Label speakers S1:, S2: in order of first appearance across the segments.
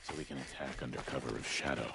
S1: so we can attack under cover of shadow.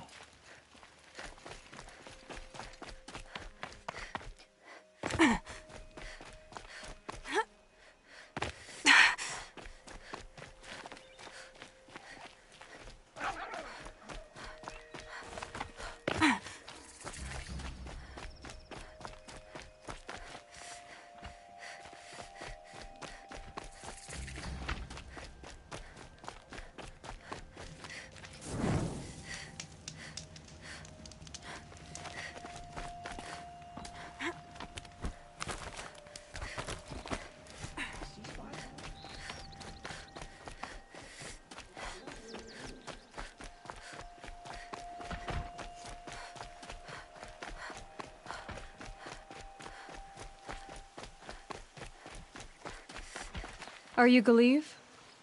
S2: Are you Galeev,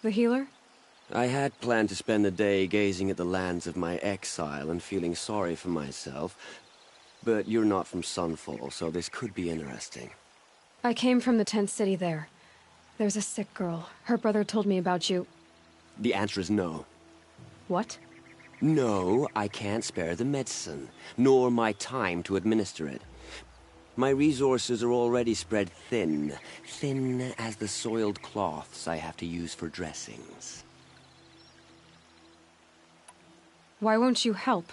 S2: the healer?
S3: I had planned to spend the day gazing at the lands of my exile and feeling sorry for myself, but you're not from Sunfall, so this could be interesting.
S2: I came from the tent city there. There's a sick girl. Her brother told me about you.
S3: The answer is no.
S2: What?
S3: No, I can't spare the medicine, nor my time to administer it. My resources are already spread thin, thin as the soiled cloths I have to use for dressings.
S2: Why won't you help?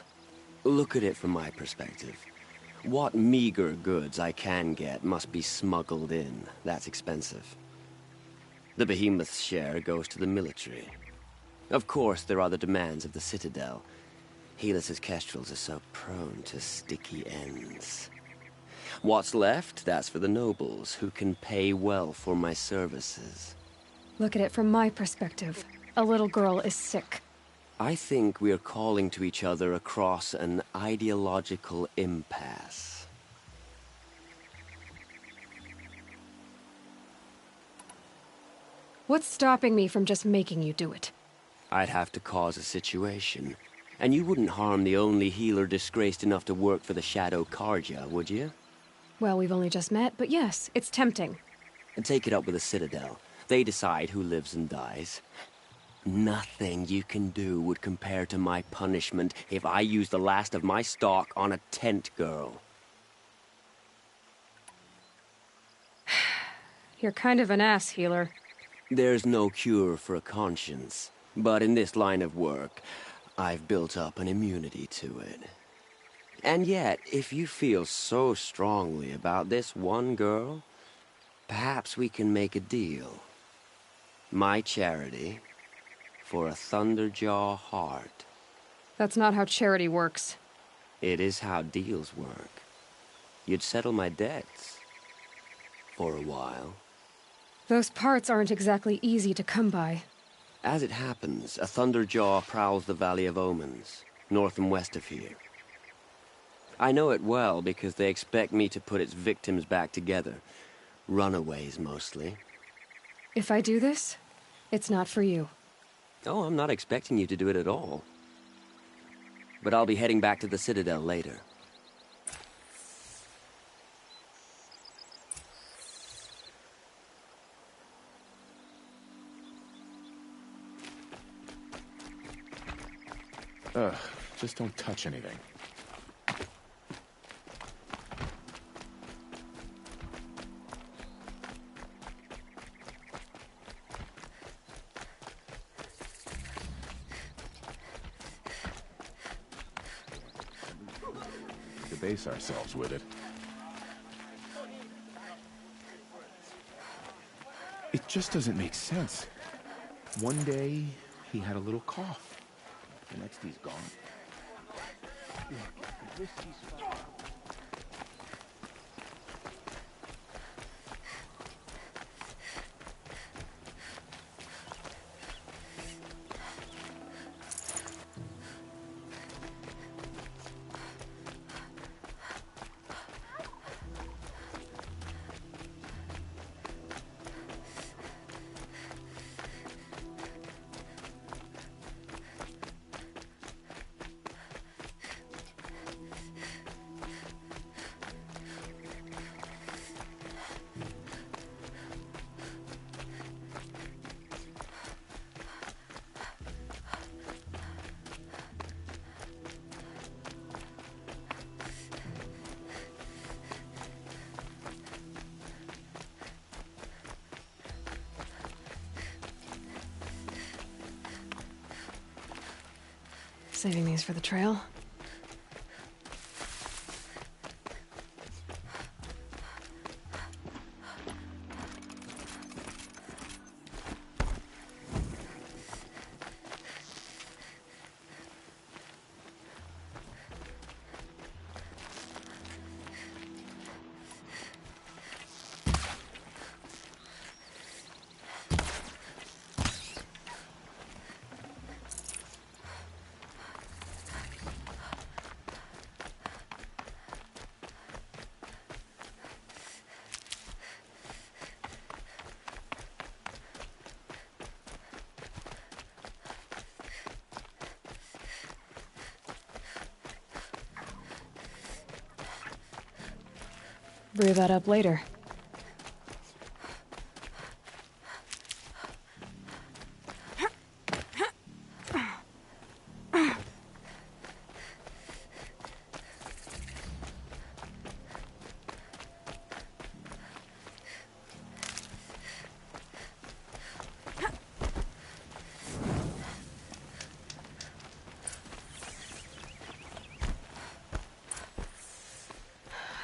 S3: Look at it from my perspective. What meager goods I can get must be smuggled in. That's expensive. The behemoth's share goes to the military. Of course, there are the demands of the Citadel. Helis's kestrels are so prone to sticky ends. What's left, that's for the nobles, who can pay well for my services.
S2: Look at it from my perspective. A little girl is sick.
S3: I think we are calling to each other across an ideological impasse.
S2: What's stopping me from just making you do it?
S3: I'd have to cause a situation. And you wouldn't harm the only healer disgraced enough to work for the Shadow Karja, would you?
S2: Well, we've only just met, but yes, it's tempting.
S3: And take it up with the Citadel. They decide who lives and dies. Nothing you can do would compare to my punishment if I used the last of my stock on a tent girl.
S2: You're kind of an ass, healer.
S3: There's no cure for a conscience. But in this line of work, I've built up an immunity to it. And yet, if you feel so strongly about this one girl, perhaps we can make a deal. My charity for a Thunderjaw heart.
S2: That's not how charity works.
S3: It is how deals work. You'd settle my debts. For a while.
S2: Those parts aren't exactly easy to come by.
S3: As it happens, a Thunderjaw prowls the Valley of Omens, north and west of here. I know it well because they expect me to put its victims back together. Runaways, mostly.
S2: If I do this, it's not for you.
S3: Oh, I'm not expecting you to do it at all. But I'll be heading back to the Citadel later.
S1: Ugh, just don't touch anything. Debase ourselves with it. It just doesn't make sense. One day, he had a little cough. The next he's gone.
S2: Saving these for the trail. Brew that up later.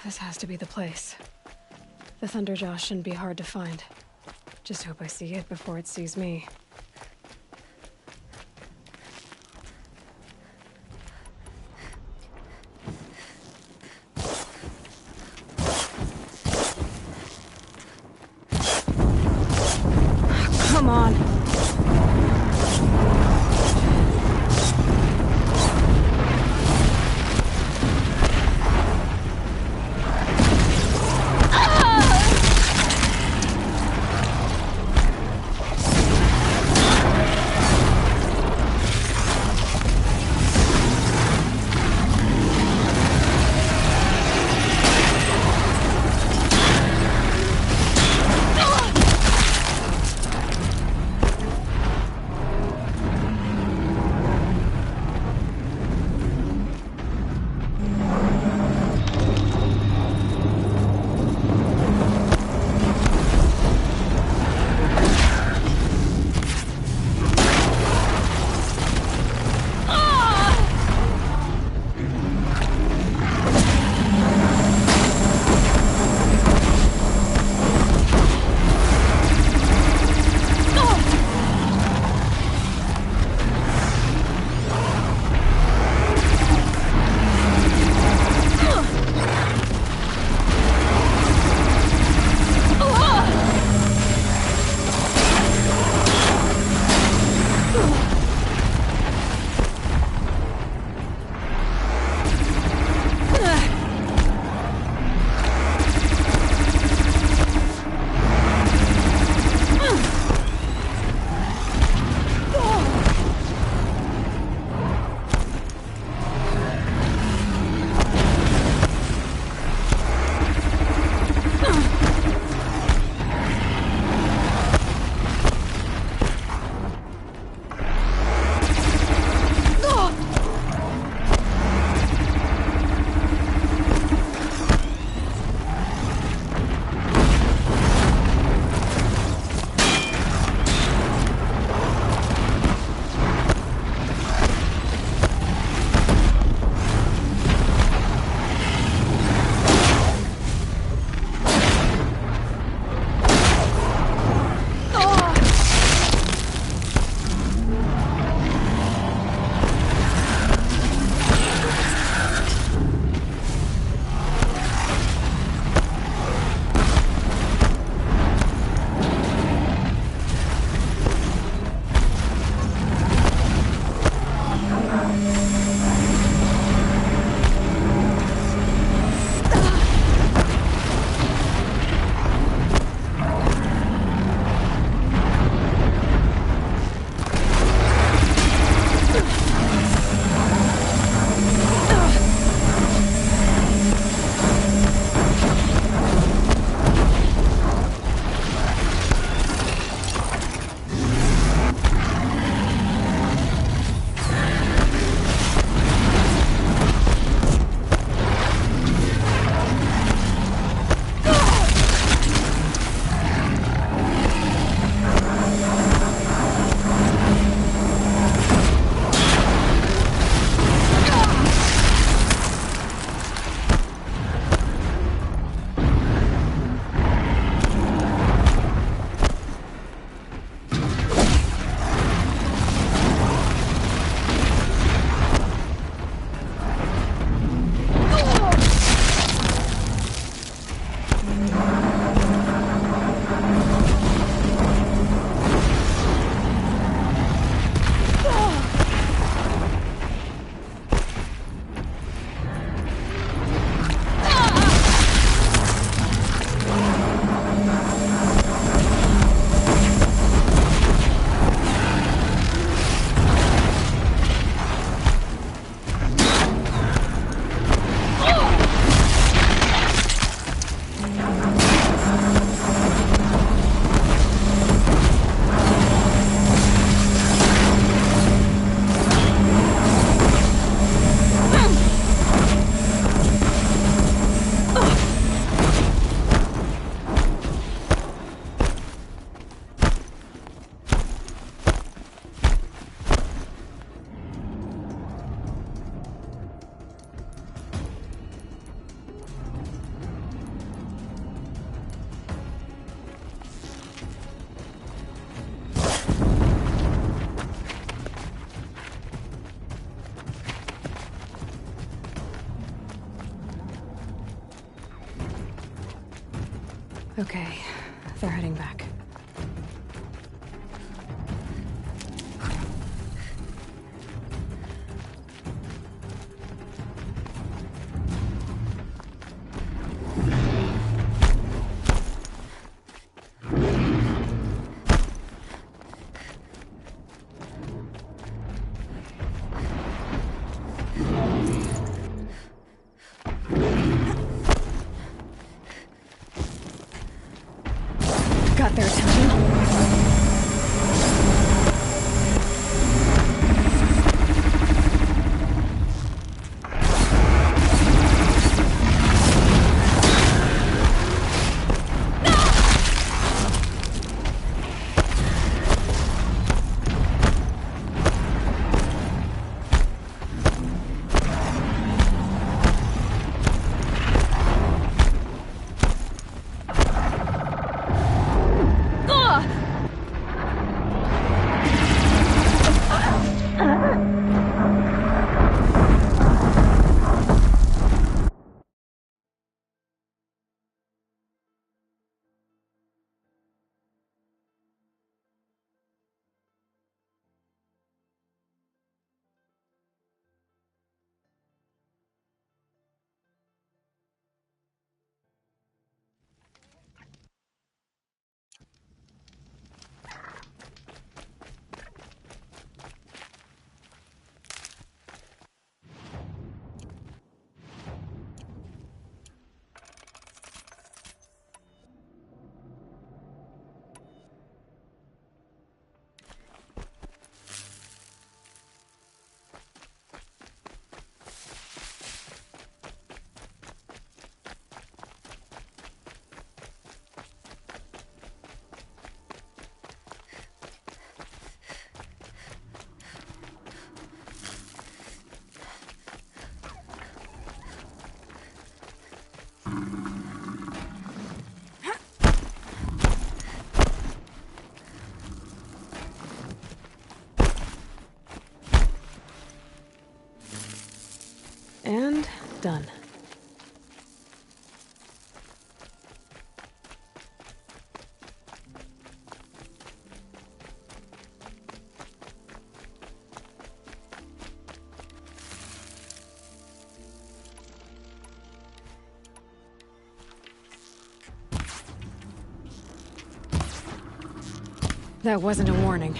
S2: This has to be the place. The Thunderjaw shouldn't be hard to find. Just hope I see it before it sees me. Come on! Okay, they're heading back. Got their attention. And done. That wasn't a warning.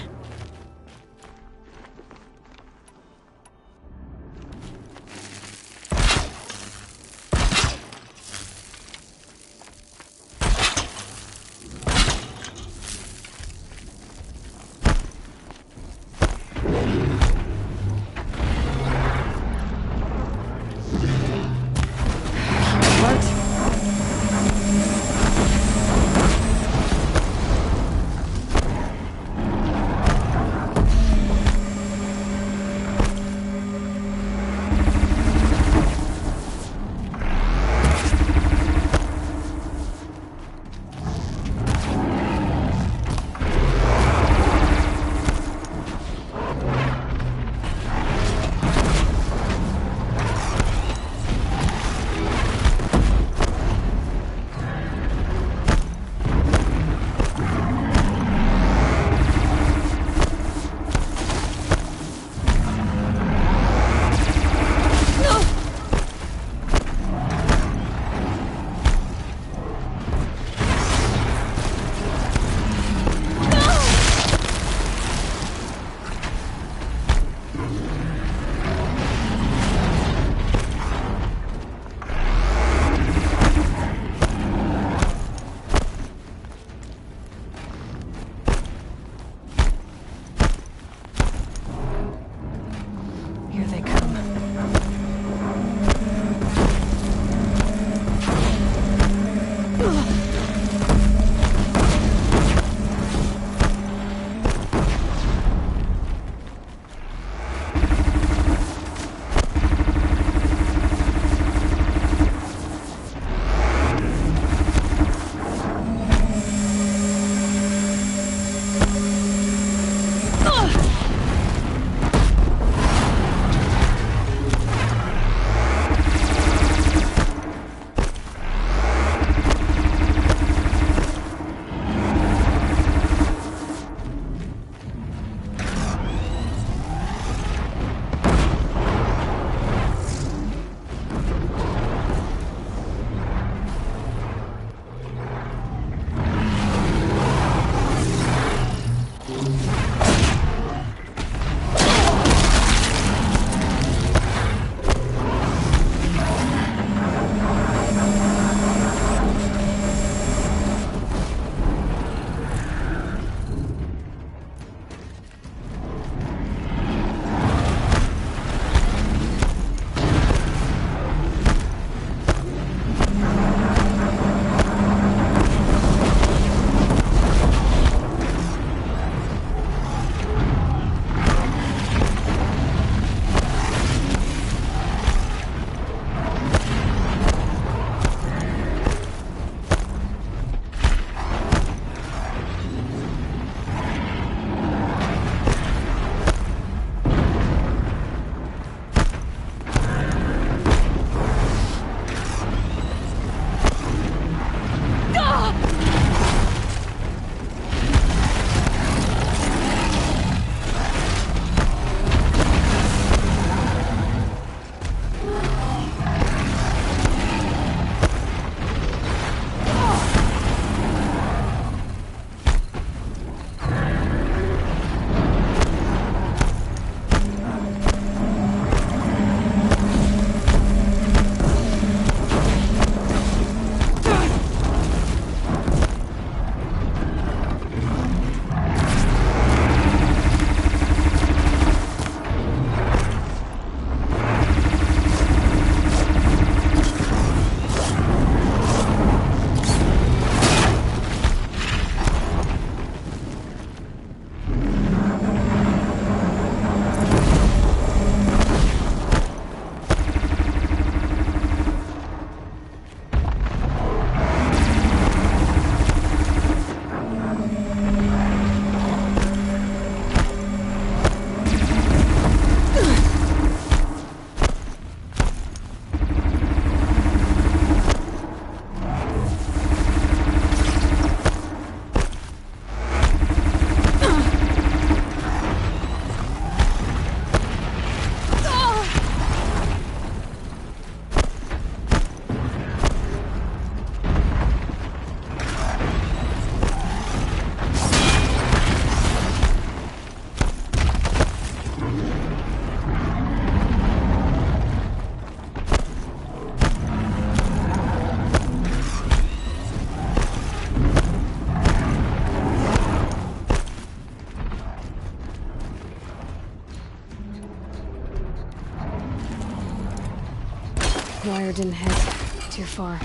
S2: Wire didn't hit. Too far.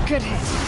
S2: Good hit.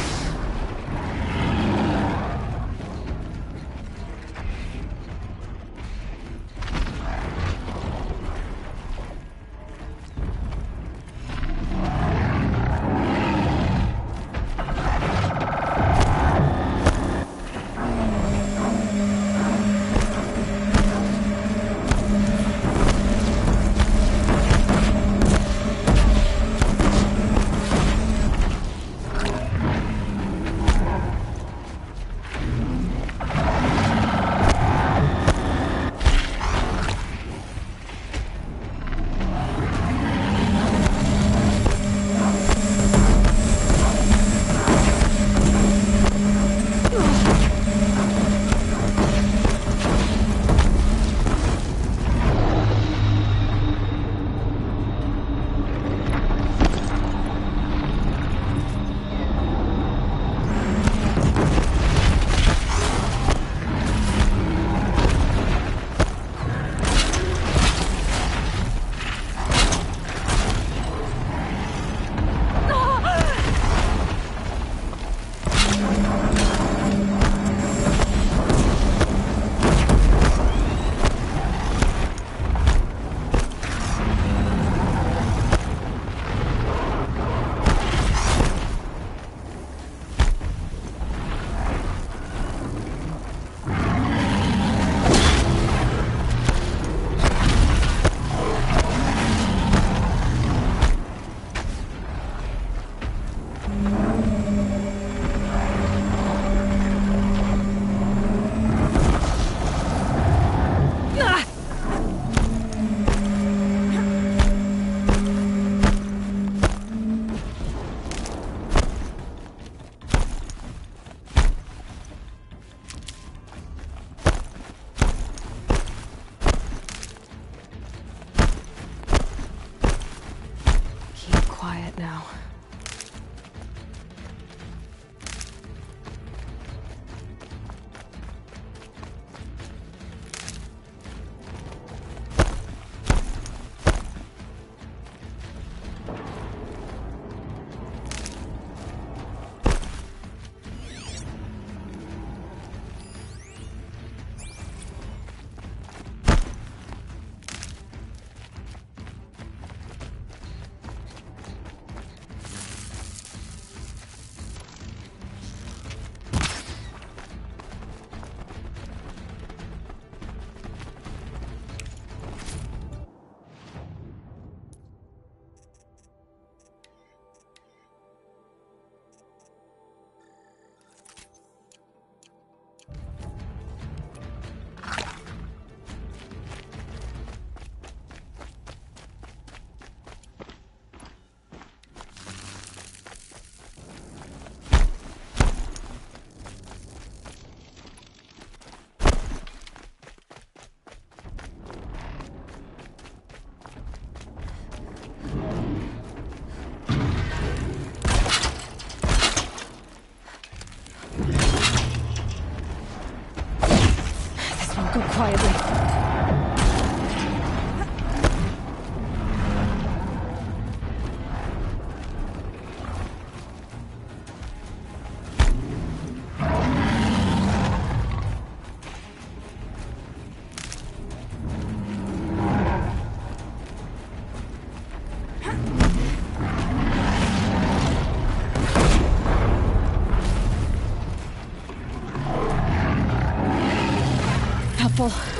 S2: Quiet now. quietly. Helpful.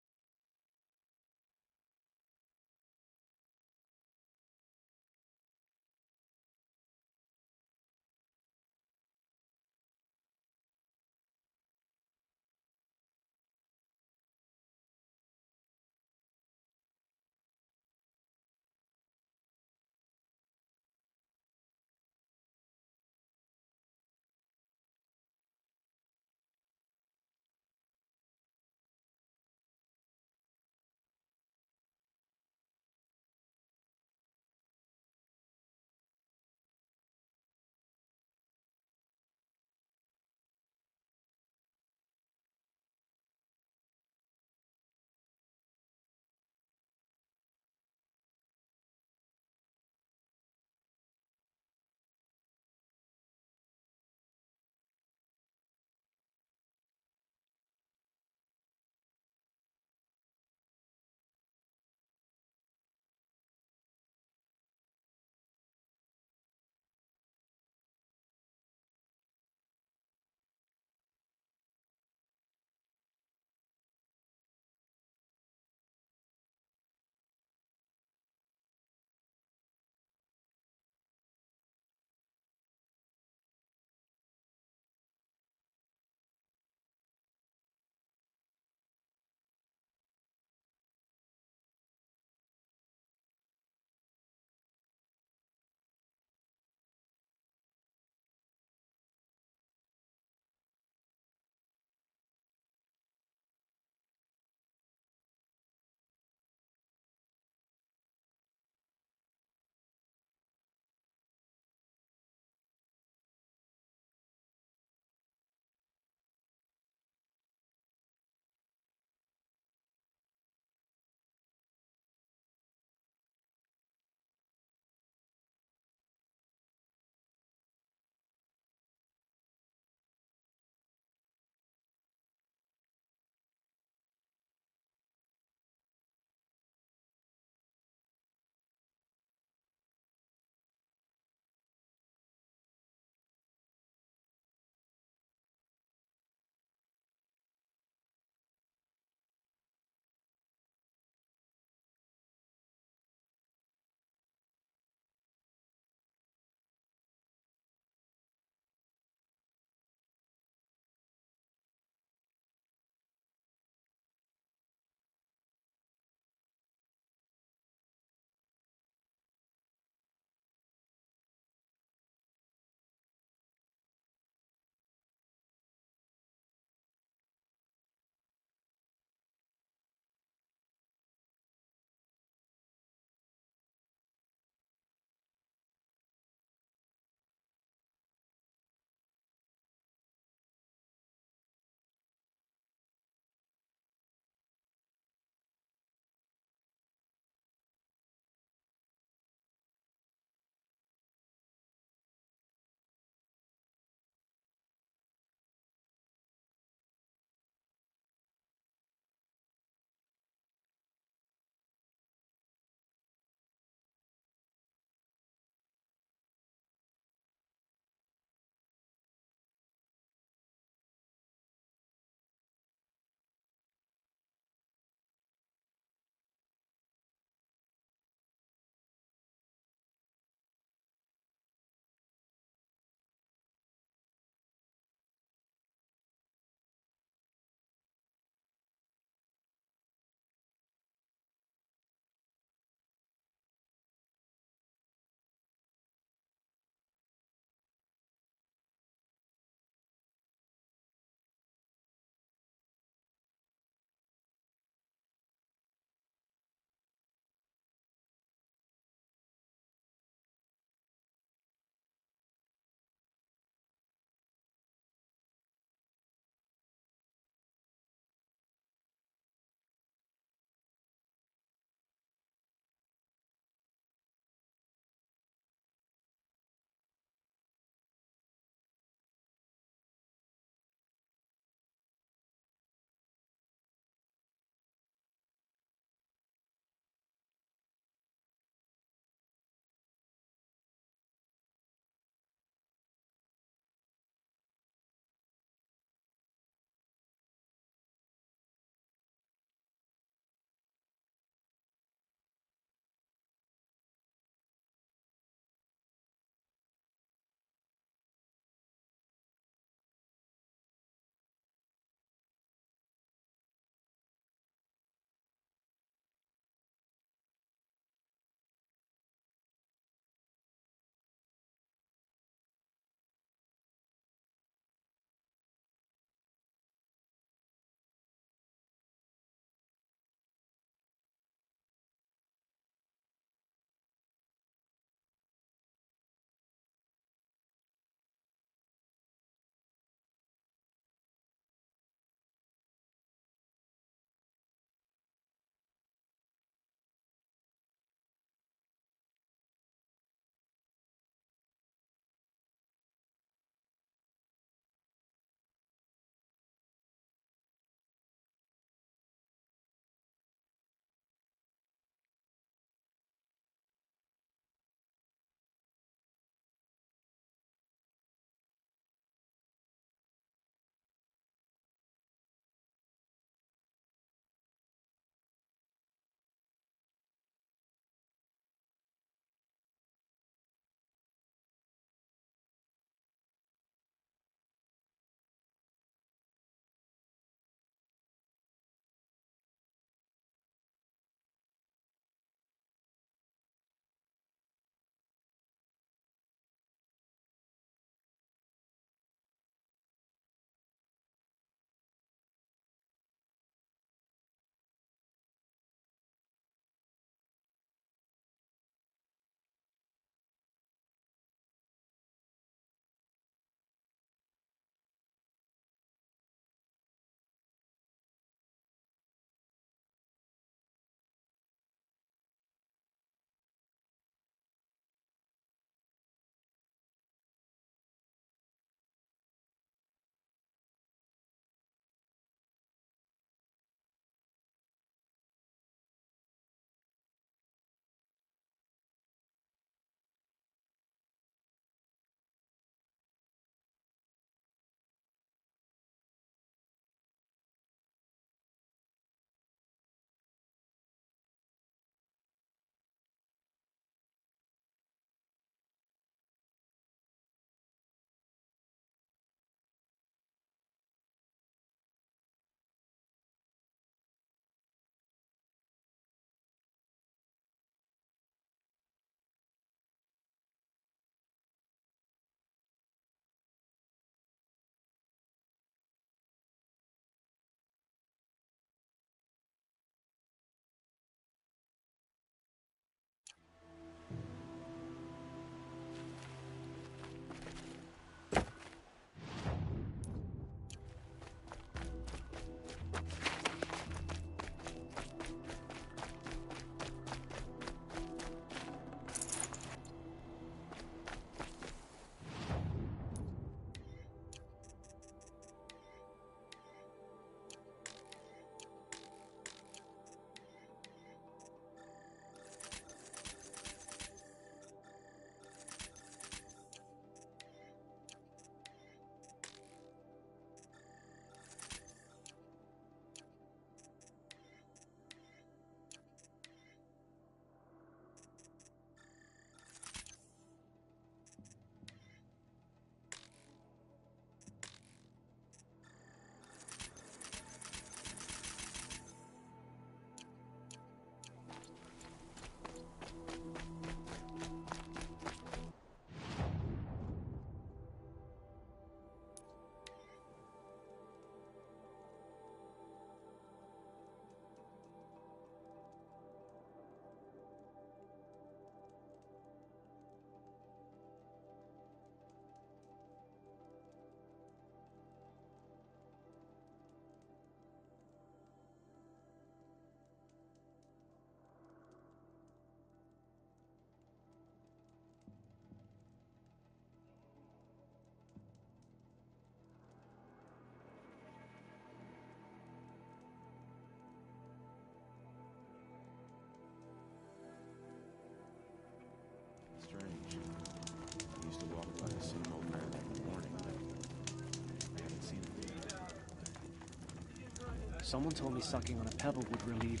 S4: Someone told me sucking on a pebble would relieve...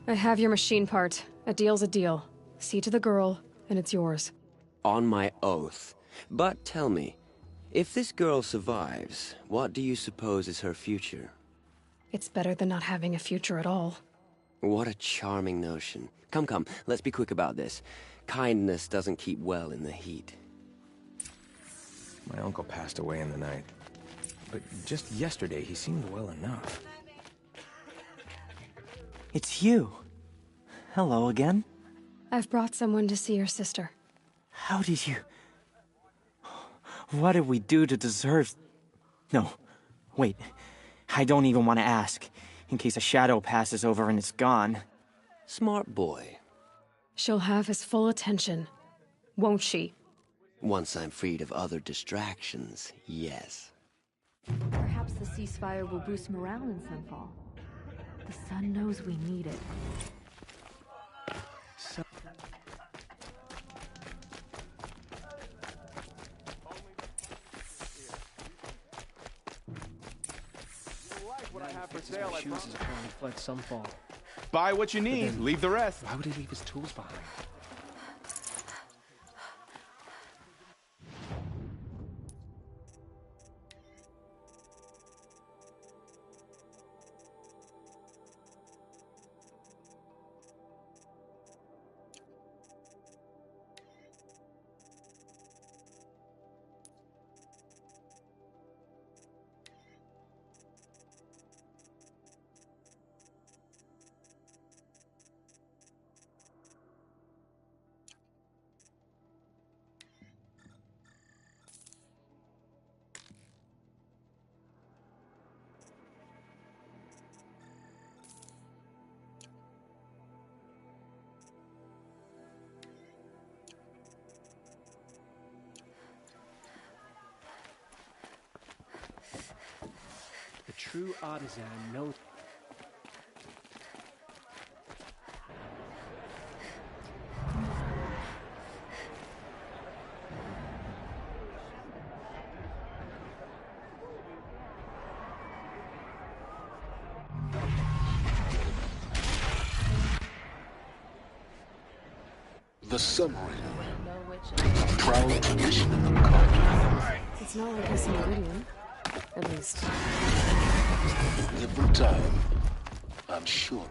S2: I have your machine part. A deal's a deal. See to the girl, and it's yours.
S3: On my oath. But tell me, if this girl survives, what do you suppose is her future?
S2: It's better than not having a future at all.
S3: What a charming notion. Come, come, let's be quick about this. Kindness doesn't keep well in the heat.
S1: My uncle passed away in the night. But just yesterday, he seemed well enough.
S5: It's you. Hello again.
S2: I've brought someone to see your sister.
S5: How did you... What did we do to deserve... No, wait. I don't even want to ask, in case a shadow passes over and it's gone.
S3: Smart boy.
S2: She'll have his full attention, won't she?
S3: Once I'm freed of other distractions, yes.
S6: Perhaps the ceasefire will boost morale in Sunfall. The sun knows we need it.
S4: What I have for sale, I promise. Apparently fled Sunfall.
S1: Buy what you need, leave the rest. Why would he leave his tools behind?
S4: The true artisan knows...
S7: The submarine. Proud tradition of the country.
S2: It's not like it's an Iridium. At least.
S7: Every time, I'm sure.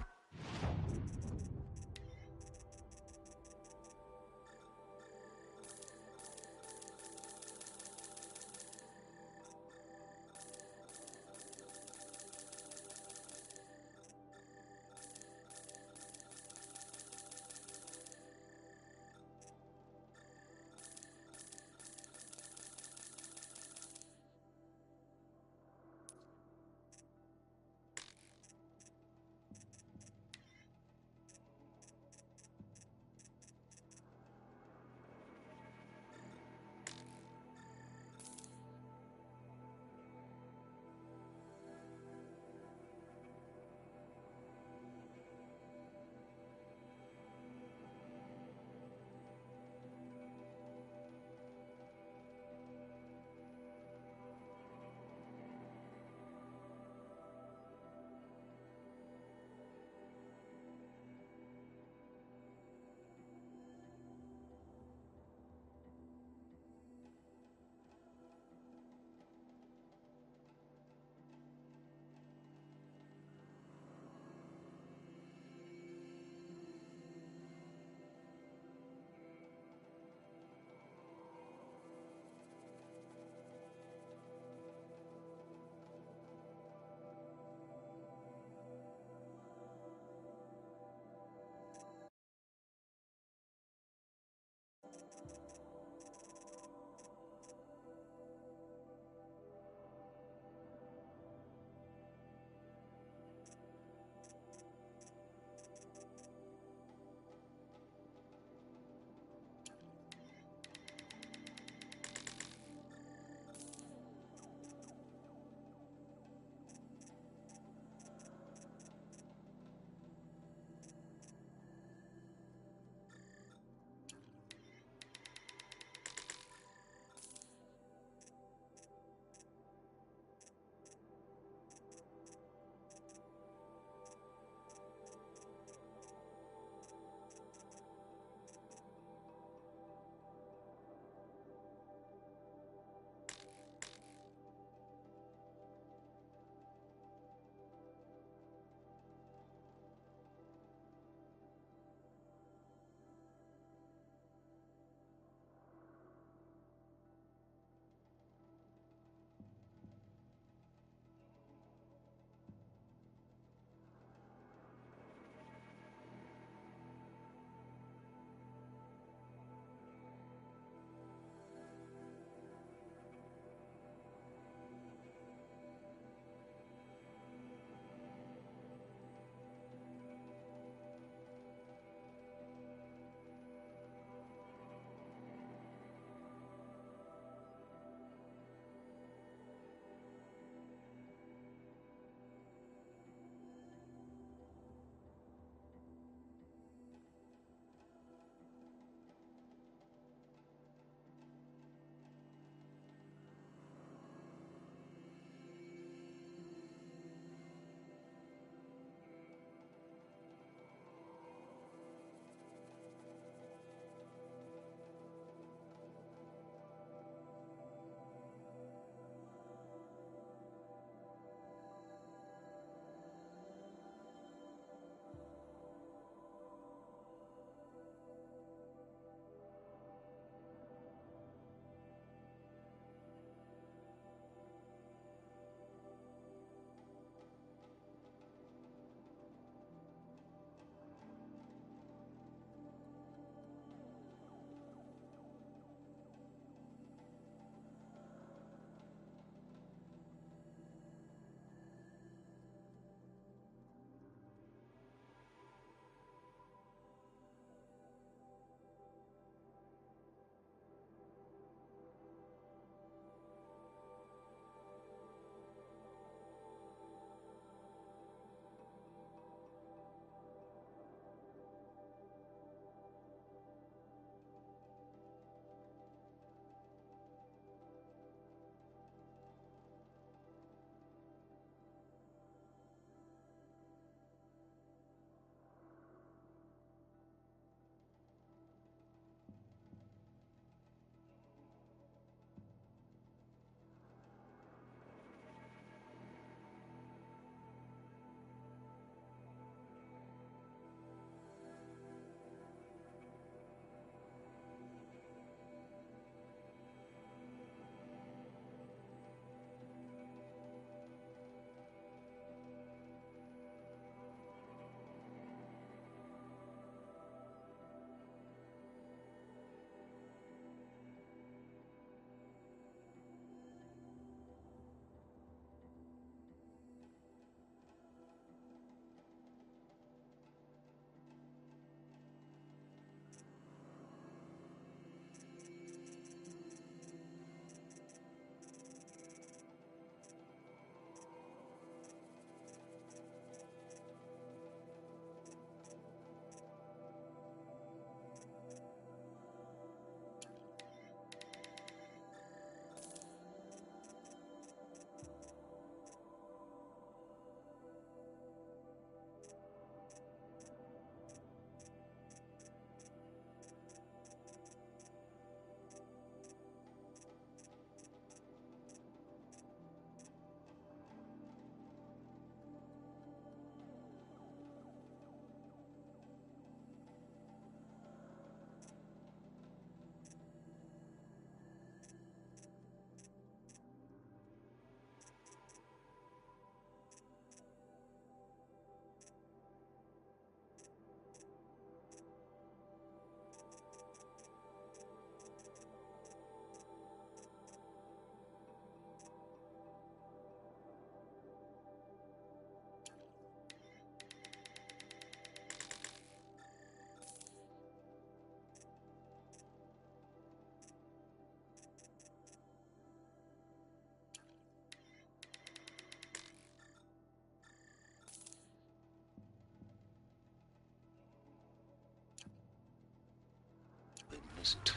S7: surprised.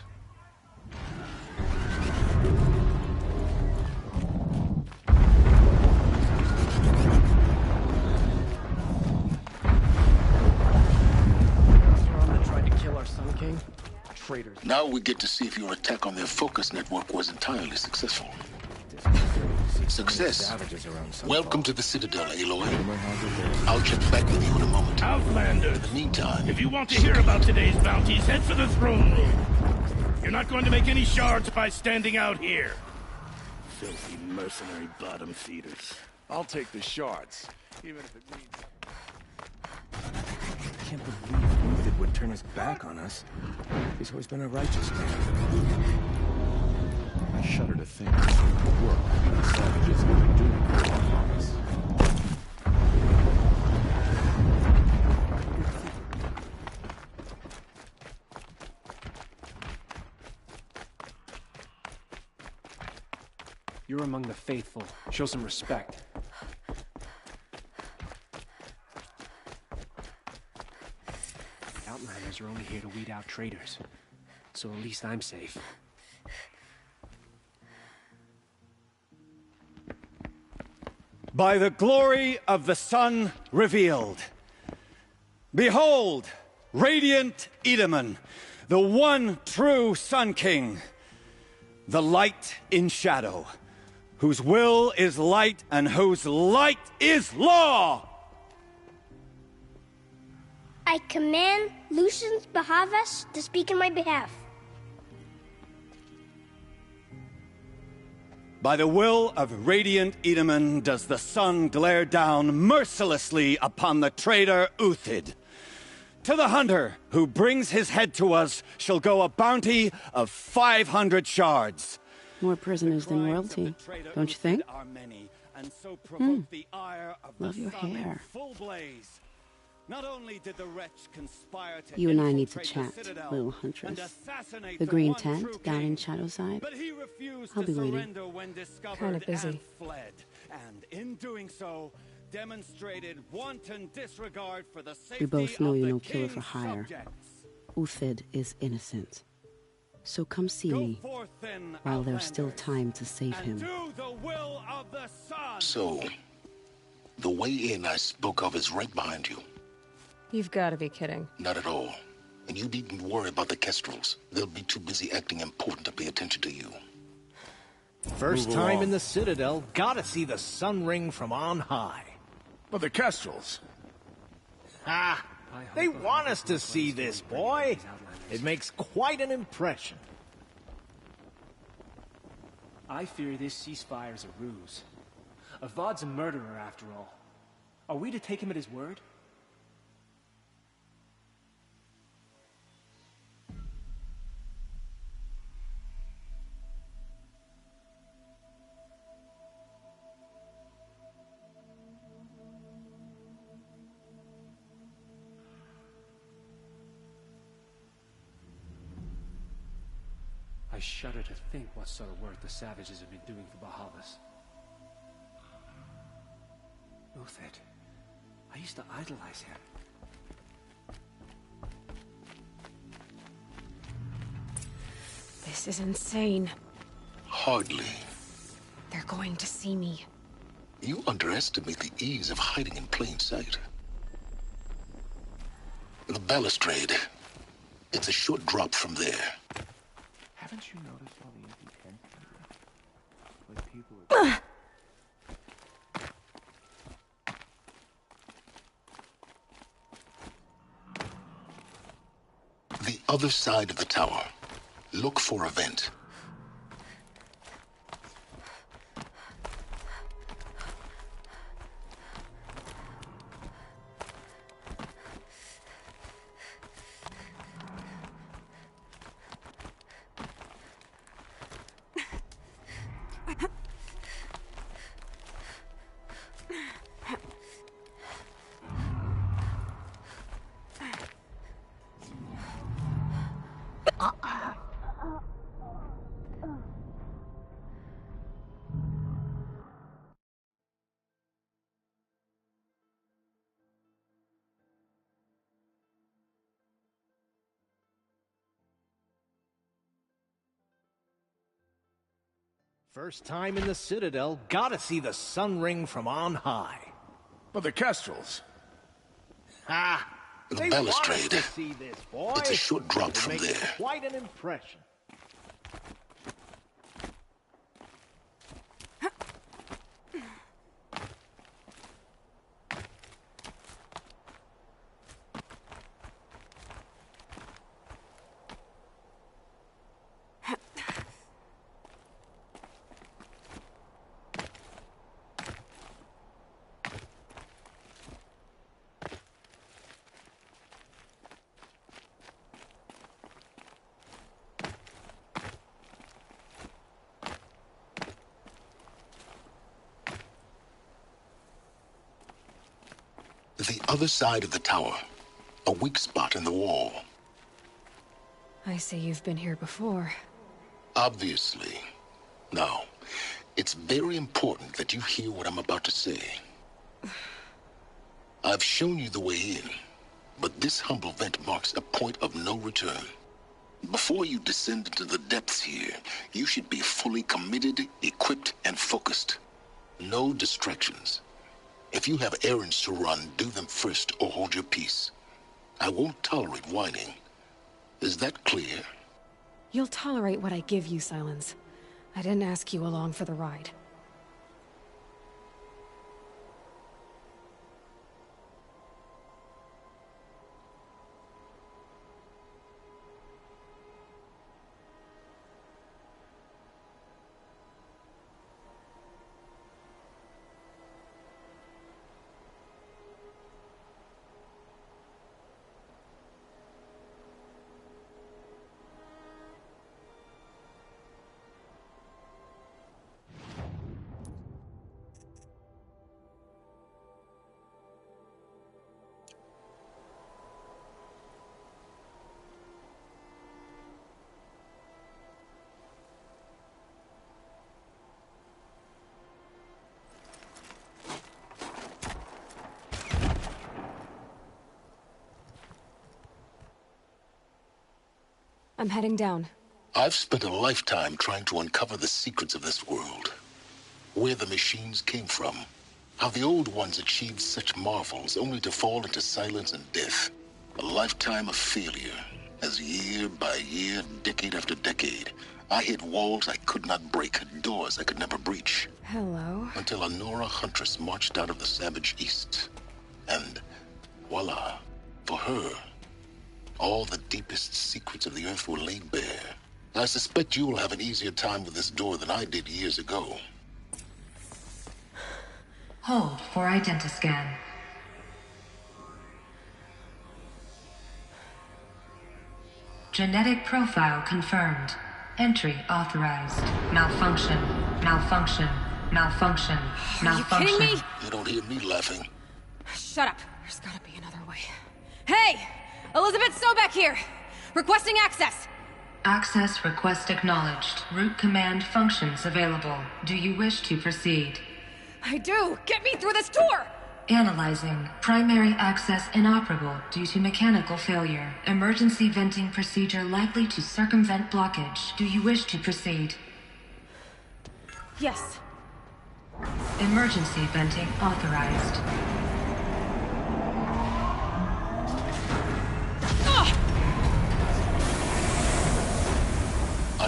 S4: That tried to kill our Sun King? Traitors.
S7: Now we get to see if your attack on their focus network was entirely successful. Success. Welcome to the Citadel, Aloy. I'll check back with you in a moment.
S8: Outlanders!
S7: In the meantime...
S8: If you want to hear about today's bounties, head for the throne room. You're not going to make any shards by standing out here. Filthy mercenary bottom feeders.
S1: I'll take the shards, even if it means...
S9: I can't believe Uthed would turn his back on us. He's always been a righteous man.
S1: I shudder to think of the work the savages have been doing for us.
S4: You're among the faithful. Show some respect. Outlanders are only here to weed out traitors. So at least I'm safe.
S10: By the glory of the sun revealed. Behold, radiant Edaman, the one true Sun King, the light in shadow, whose will is light and whose light is law!
S11: I command Lucius Bahavas to speak in my behalf.
S10: By the will of radiant Edaman does the sun glare down mercilessly upon the traitor Uthed. To the hunter who brings his head to us shall go a bounty of 500 shards.
S12: More prisoners than royalty, don't you think? Love your hair.
S10: Not only did the wretch conspire to
S12: You and I need to chat, little huntress. The green tent down in Shadowside. I'll be waiting.
S2: Kind of busy.
S10: And in doing so, demonstrated wanton disregard for the safety
S12: We both know
S10: of
S12: you're
S10: the
S12: no killer for
S10: king's
S12: hire.
S10: subjects.
S12: Uthed is innocent. So come see me while there's still time to save him.
S10: Do the will of the sun.
S7: So, the way in I spoke of is right behind you.
S2: You've got to be kidding.
S7: Not at all. And you needn't worry about the Kestrels. They'll be too busy acting important to pay attention to you.
S13: First time in the Citadel, gotta see the sun ring from on high.
S8: But the Kestrels.
S13: Ah, they want us to see this, boy. It makes quite an impression.
S4: I fear this ceasefire's a ruse. Avad's a murderer, after all. Are we to take him at his word? I shudder to think what sort of work the savages have been doing for Bahavas. Uthed. I used to idolize him.
S2: This is insane.
S7: Hardly.
S2: They're going to see me.
S7: You underestimate the ease of hiding in plain sight. The balustrade. It's a short drop from there.
S1: Haven't you noticed all the empty tents? Like people are...
S7: The other side of the tower. Look for a vent.
S13: First time in the Citadel, gotta see the sun ring from on high.
S9: But the Kestrels.
S13: Ha!
S7: The
S13: They
S7: balustrade.
S13: want us to see this, boy.
S7: It's a short drop
S13: It'll
S7: from
S13: make
S7: there.
S13: Quite an impression.
S7: The other side of the tower. A weak spot in the wall.
S2: I see you've been here before.
S7: Obviously. Now, it's very important that you hear what I'm about to say. I've shown you the way in, but this humble vent marks a point of no return. Before you descend into the depths here, you should be fully committed, equipped, and focused. No distractions. If you have errands to run, do them first or hold your peace. I won't tolerate whining. Is that clear?
S2: You'll tolerate what I give you, Silence. I didn't ask you along for the ride. I'm heading down.
S7: I've spent a lifetime trying to uncover the secrets of this world. Where the machines came from. How the old ones achieved such marvels only to fall into silence and death. A lifetime of failure. As year by year, decade after decade, I hit walls I could not break, doors I could never breach.
S2: Hello?
S7: Until a Nora huntress marched out of the savage east. And voila, for her, all the deepest secrets of the Earth were laid bare. I suspect you will have an easier time with this door than I did years ago.
S14: Hold for identiscan. Genetic profile confirmed. Entry authorized. Malfunction. Malfunction. Malfunction. Malfunction.
S2: Are you kidding me?
S7: You don't hear me laughing.
S2: Shut up. There's gotta be another way. Hey! Elizabeth Sobek here! Requesting access!
S14: Access request acknowledged. Root command functions available. Do you wish to proceed?
S2: I do! Get me through this door!
S14: Analyzing. Primary access inoperable due to mechanical failure. Emergency venting procedure likely to circumvent blockage. Do you wish to proceed?
S2: Yes.
S14: Emergency venting authorized.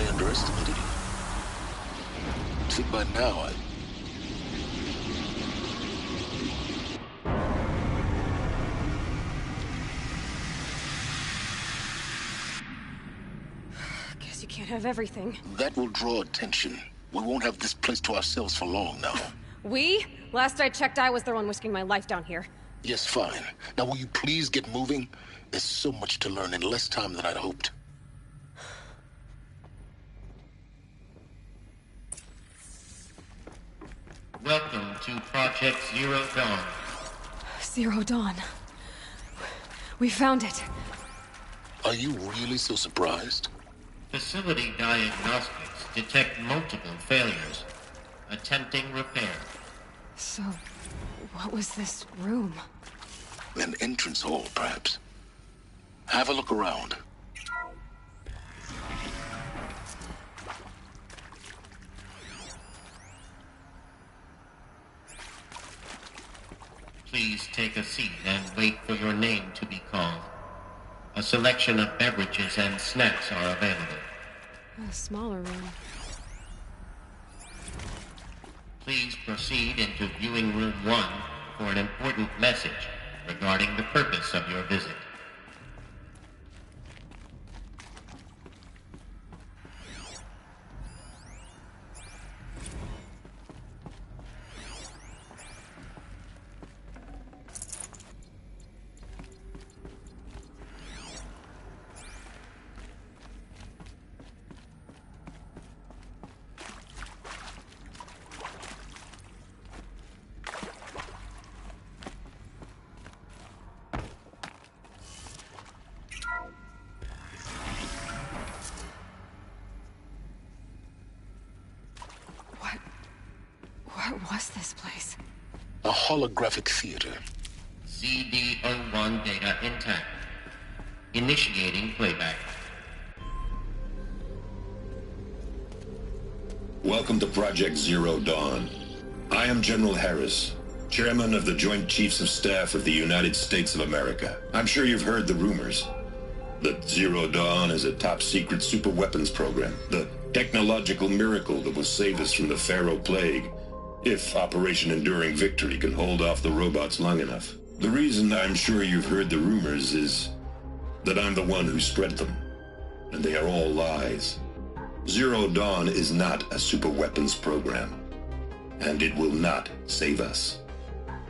S7: I underestimated you. See, by now,
S2: Guess you can't have everything.
S7: That will draw attention. We won't have this place to ourselves for long now.
S2: We? Last I checked, I was the one risking my life down here.
S7: Yes, fine. Now will you please get moving? There's so much to learn in less time than I'd hoped.
S15: Welcome to Project Zero Dawn.
S2: Zero Dawn. We found it.
S7: Are you really so surprised?
S15: Facility diagnostics detect multiple failures. Attempting repair.
S2: So, what was this room?
S7: An entrance hall, perhaps. Have a look around.
S15: Please take a seat and wait for your name to be called. A selection of beverages and snacks are available.
S2: A smaller room.
S15: Please proceed into viewing room 1 for an important message regarding the purpose of your visit.
S2: What was this place?
S7: A holographic theater.
S15: CD01 data intact. Initiating playback.
S7: Welcome to Project Zero Dawn. I am General Harris, Chairman of the Joint Chiefs of Staff of the United States of America. I'm sure you've heard the rumors that Zero Dawn is a top-secret superweapons program, the technological miracle that will save us from the Pharaoh Plague, if Operation Enduring Victory can hold off the robots long enough. The reason I'm sure you've heard the rumors is that I'm the one who spread them, and they are all lies. Zero Dawn is not a superweapons program, and it will not save us.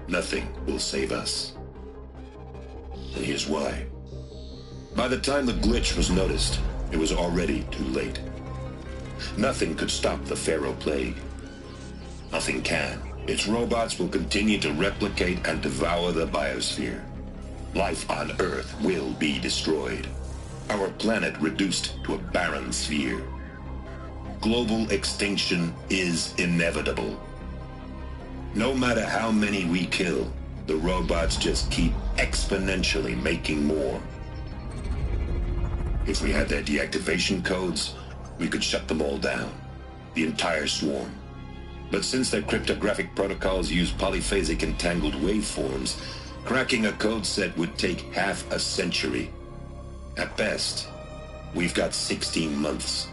S7: Nothing will save us. And here's why. By the time the glitch was noticed, it was already too late. Nothing could stop the Pharaoh Plague. Nothing can. Its robots will continue to replicate and devour the biosphere. Life on Earth will be destroyed. Our planet reduced to a barren sphere. Global extinction is inevitable. No matter how many we kill, the robots just keep exponentially making more. If we had their deactivation codes, we could shut them all down. The entire swarm. But since their cryptographic protocols use polyphasic entangled waveforms, cracking a code set would take half a century. At best, we've got 16 months.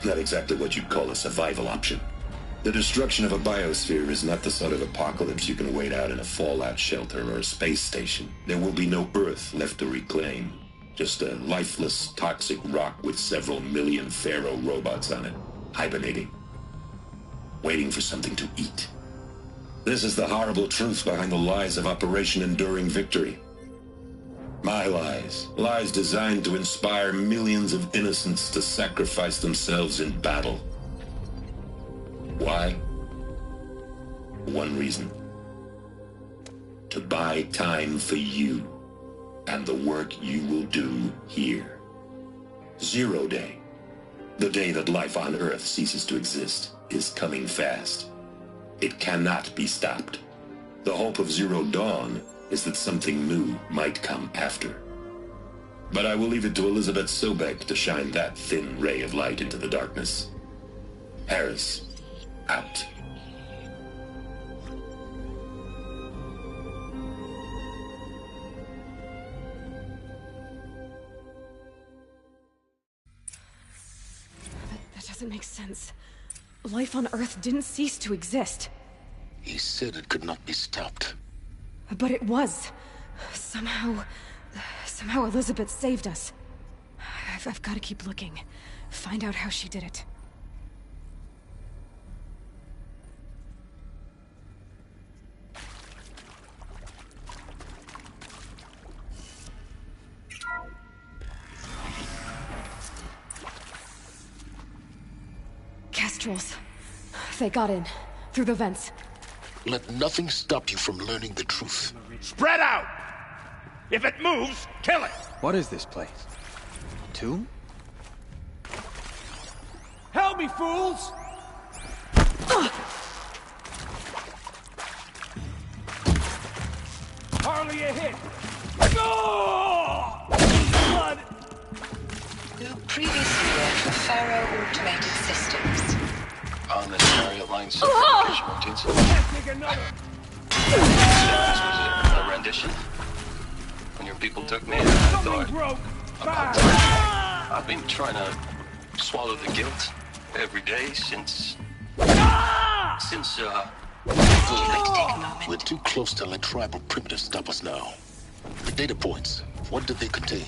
S7: Not exactly what you'd call a survival option. The destruction of a biosphere is not the sort of apocalypse you can wait out in a fallout shelter or a space station. There will be no Earth left to reclaim. Just a lifeless, toxic rock with several million Pharaoh robots on it, hibernating. Waiting for something to eat. This is the horrible truth behind the lies of Operation Enduring Victory. My lies. Lies designed to inspire millions of innocents to sacrifice themselves in battle. Why? One reason. To buy time for you and the work you will do here. Zero Day. The day that life on Earth ceases to exist is coming fast. It cannot be stopped. The hope of Zero Dawn is that something new might come after. But I will leave it to Elizabeth Sobek to shine that thin ray of light into the darkness. Harris, out.
S2: That doesn't make sense. Life on Earth didn't cease to exist.
S7: He said it could not be stopped.
S2: But it was. Somehow Elizabeth saved us. I've got to keep looking. Find out how she did it. Kestrels. They got in. Through the vents.
S7: Let nothing stop you from learning the truth.
S8: Spread out! If it moves, kill it!
S9: What is this place? Tomb?
S4: Help me, fools! Hardly a hit! Blood!
S14: Who previously worked for Pharaoh Automated Systems.
S7: On the chariot line, certification routines.
S4: Take another!
S16: mission. When your people took me, I thought, I've been trying to swallow the guilt every day since.
S7: We're too close to let tribal primitives stop us now. The data points, what did they contain?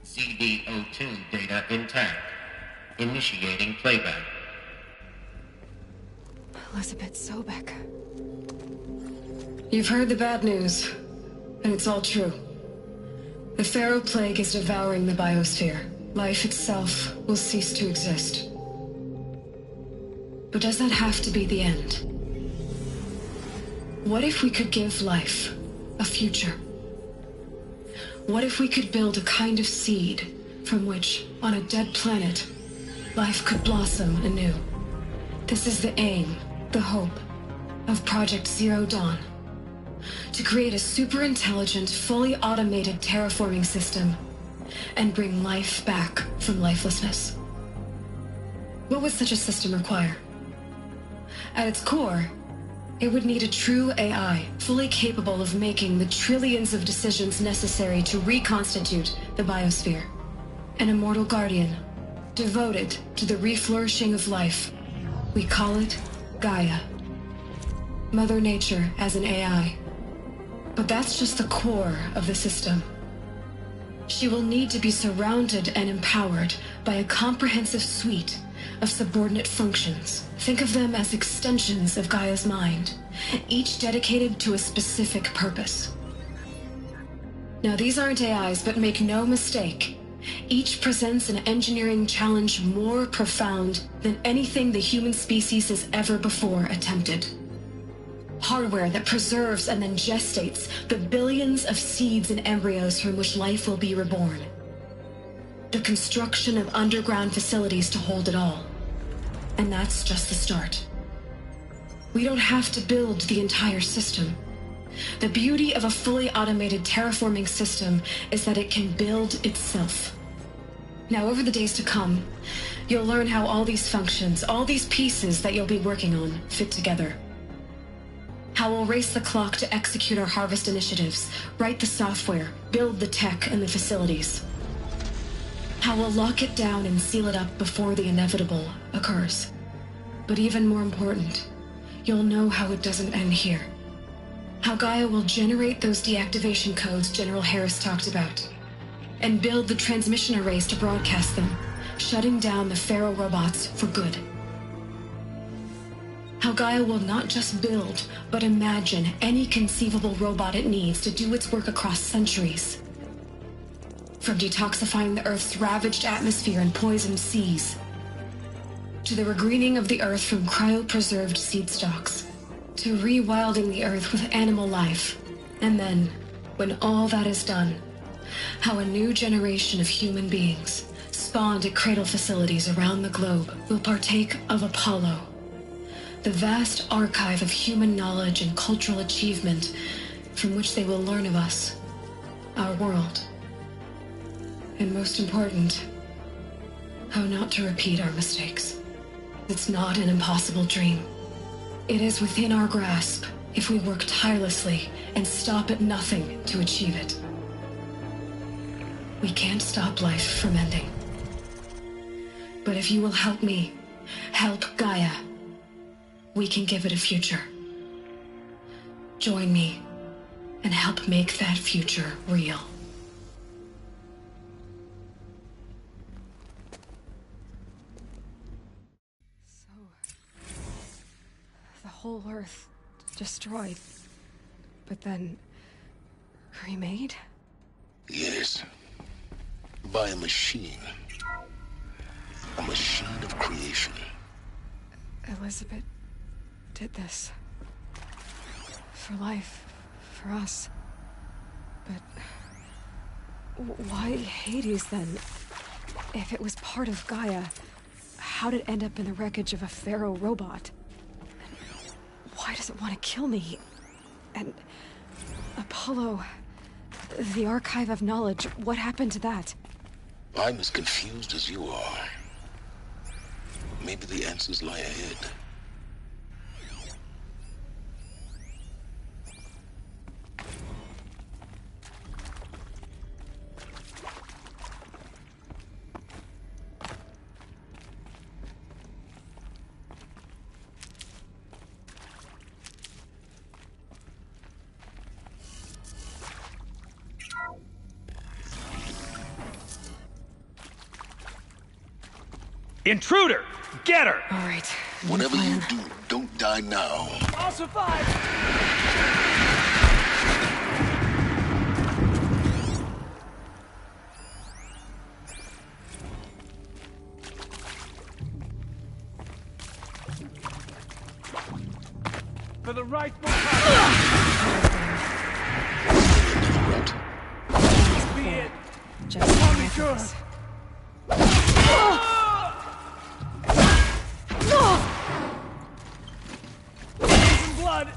S15: CD02 data intact. Initiating playback.
S2: Elizabeth Sobek.
S17: You've heard the bad news, and it's all true. The Pharaoh Plague is devouring the biosphere. Life itself will cease to exist. But does that have to be the end? What if we could give life a future? What if we could build a kind of seed from which, on a dead planet, life could blossom anew? This is the aim, the hope, of Project Zero Dawn. To create a super-intelligent, fully automated terraforming system and bring life back from lifelessness. What would such a system require? At its core, it would need a true AI, fully capable of making the trillions of decisions necessary to reconstitute the biosphere. An immortal guardian, devoted to the reflourishing of life. We call it Gaia. Mother Nature as an AI. But that's just the core of the system. She will need to be surrounded and empowered by a comprehensive suite of subordinate functions. Think of them as extensions of Gaia's mind, each dedicated to a specific purpose. Now, these aren't AIs, but make no mistake, each presents an engineering challenge more profound than anything the human species has ever before attempted. Hardware that preserves and then gestates the billions of seeds and embryos from which life will be reborn. The construction of underground facilities to hold it all. And that's just the start. We don't have to build the entire system. The beauty of a fully automated terraforming system is that it can build itself. Now, over the days to come, you'll learn how all these functions, all these pieces that you'll be working on, fit together. How we'll race the clock to execute our harvest initiatives, write the software, build the tech and the facilities. How we'll lock it down and seal it up before the inevitable occurs. But even more important, you'll know how it doesn't end here. How Gaia will generate those deactivation codes General Harris talked about, and build the transmission arrays to broadcast them, shutting down the Pharaoh robots for good. How Gaia will not just build, but imagine any conceivable robot it needs to do its work across centuries. From detoxifying the Earth's ravaged atmosphere and poisoned seas, to the regreening of the Earth from cryopreserved seed stalks, to rewilding the Earth with animal life. And then, when all that is done, how a new generation of human beings, spawned at cradle facilities around the globe, will partake of Apollo, the vast archive of human knowledge and cultural achievement from which they will learn of us, our world. And most important, how not to repeat our mistakes. It's not an impossible dream. It is within our grasp if we work tirelessly and stop at nothing to achieve it. We can't stop life from ending. But if you will help me, help Gaia, we can give it a future. Join me and help make that future real.
S2: The whole Earth destroyed, but then remade?
S7: Yes. By a machine. A machine of creation.
S2: Elizabeth did this. For life. For us. But why Hades then? If it was part of Gaia, how did it end up in the wreckage of a pharaoh robot? Why does it want to kill me? And Apollo, the archive of knowledge, what happened to that?
S7: I'm as confused as you are. Maybe the answers lie ahead.
S18: Intruder! Get her!
S2: All right.
S7: Whatever you do, don't die now.
S4: I'll survive! For the rightful be it.
S2: Just
S4: Tell me good. Blood.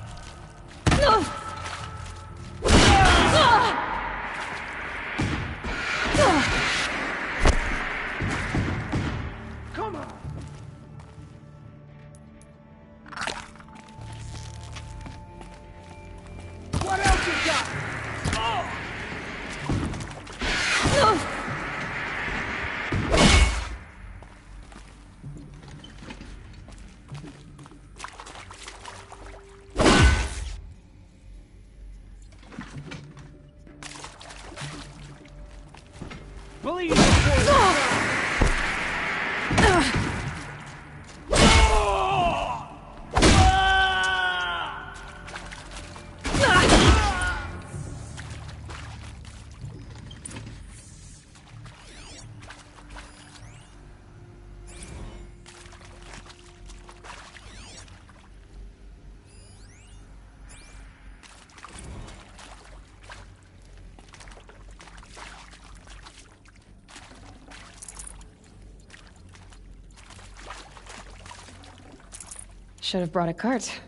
S4: Come on. What else you got? Believe it.
S2: Should have brought a cart.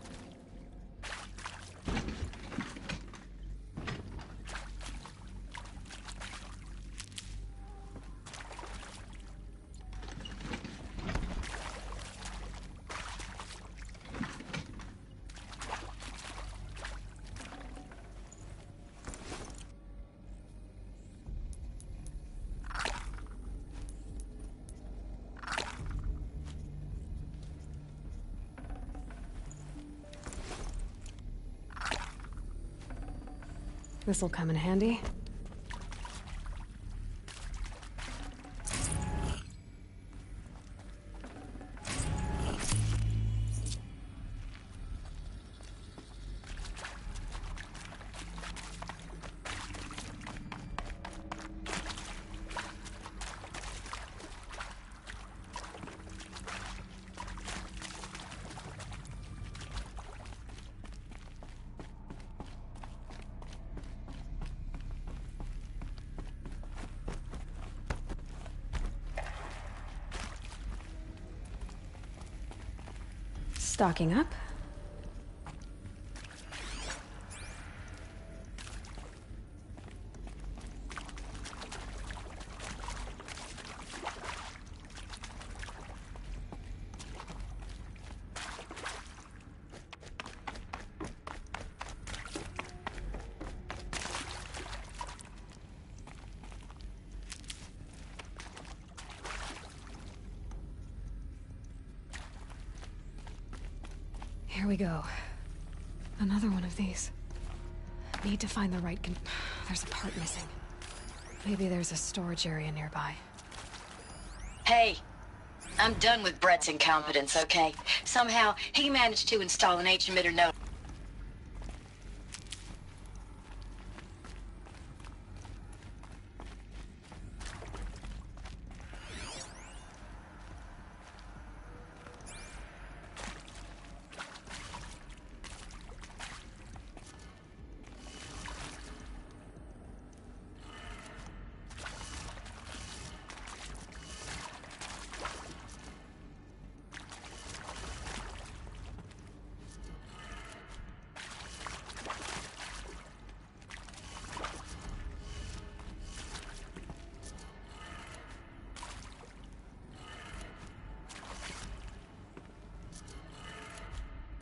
S2: This'll come in handy. Stocking up. Here we go. Another one of these. Need to find the right There's a part missing. Maybe there's a storage area nearby.
S18: Hey, I'm done with Brett's incompetence, okay? Somehow, he managed to install an H-emitter node.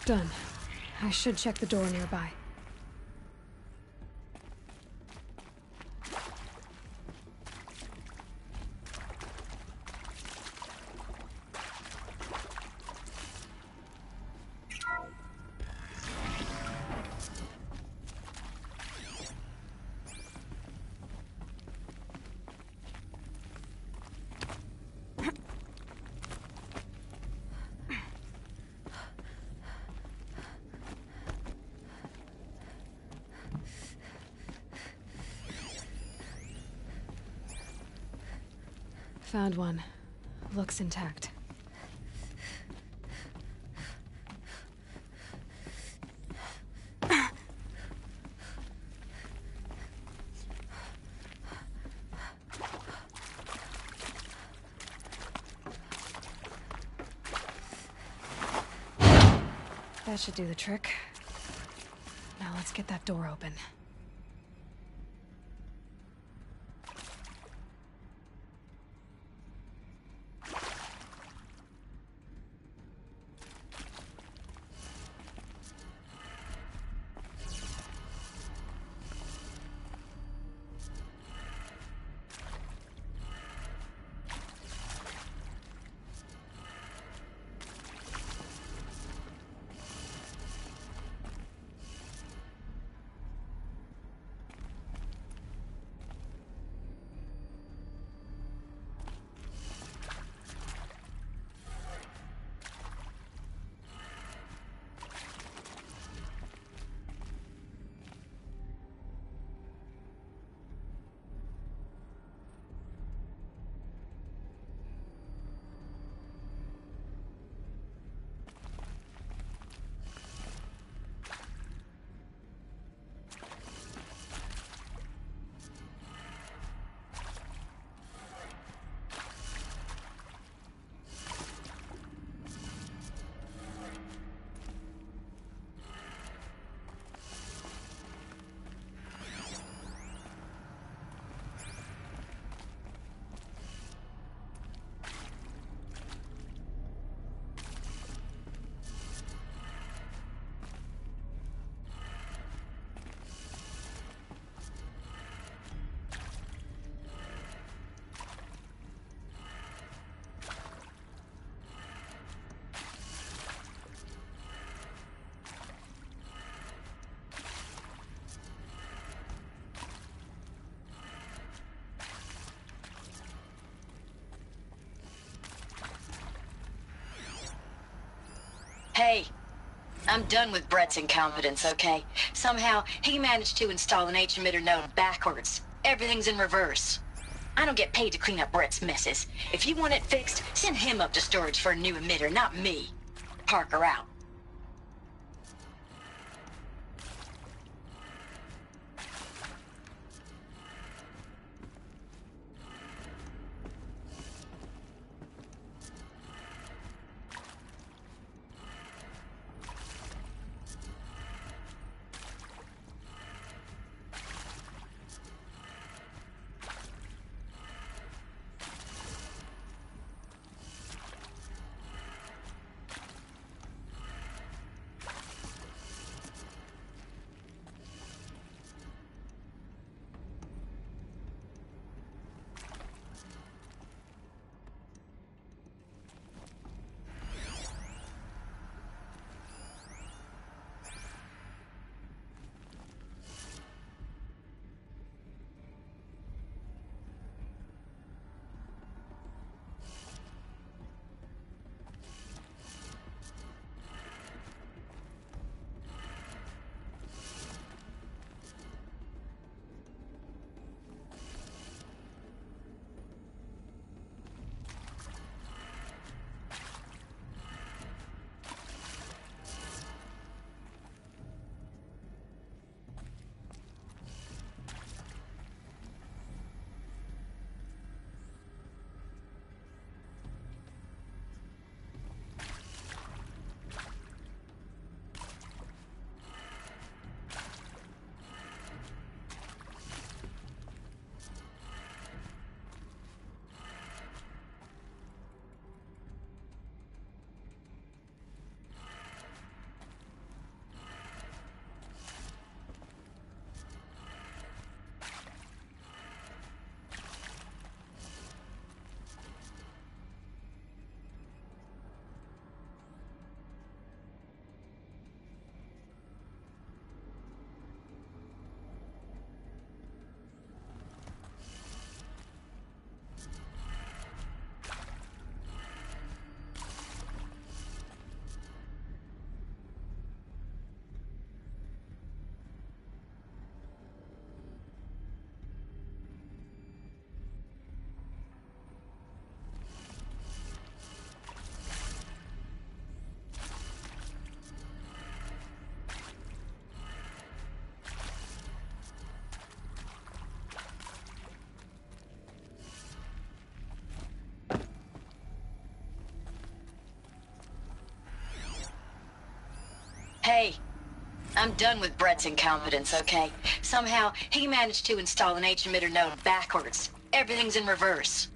S2: Done. I should check the door nearby. Found one. Looks intact. That should do the trick. Now let's get that door open.
S18: Hey, I'm done with Brett's incompetence, okay? Somehow, he managed to install an H-emitter node backwards. Everything's in reverse. I don't get paid to clean up Brett's messes. If you want it fixed, send him up to storage for a new emitter, not me. Parker out. Hey, I'm done with Brett's incompetence, okay? Somehow, he managed to install an H-emitter node backwards. Everything's in reverse.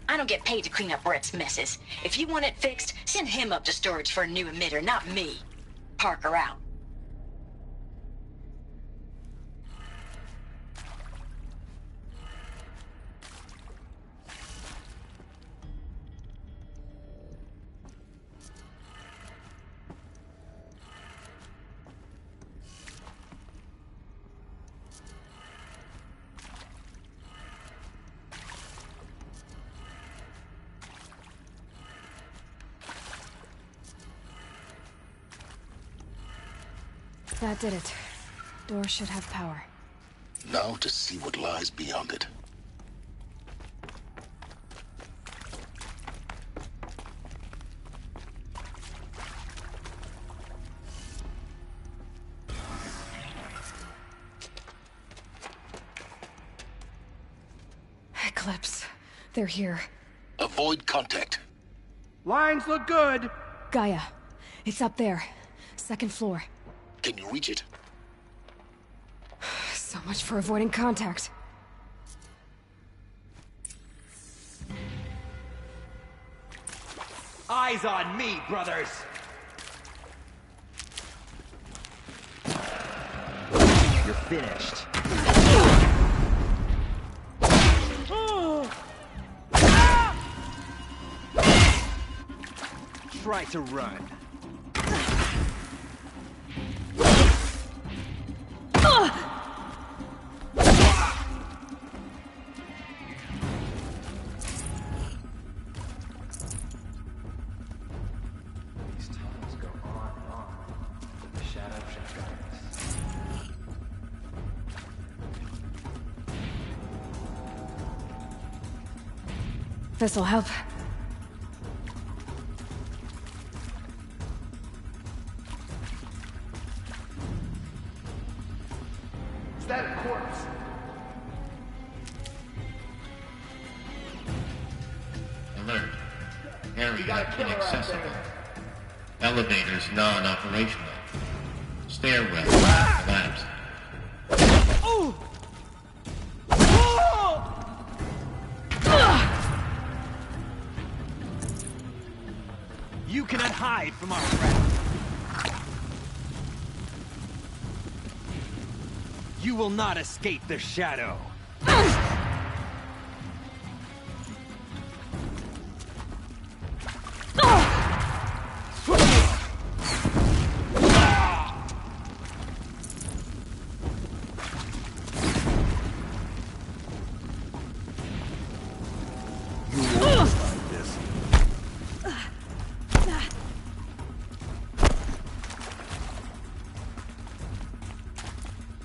S18: I don't get paid to clean up Brett's messes. If you want it fixed, send him up to storage for a new emitter, not me. Parker out.
S2: That did it. Door should have power.
S7: Now to see what lies beyond it.
S2: Eclipse. They're here.
S7: Avoid contact.
S1: Lines look good.
S2: Gaia. It's up there. Second floor.
S7: Can you reach it?
S2: So much for avoiding contact.
S19: Eyes on me, brothers! You're finished. Try to run.
S2: This'll help.
S1: Is that a corpse?
S15: Alert. Area inaccessible. Elevators non-operational. Stairwell collapsed.
S19: You cannot hide from our wrath. You will not escape the shadow.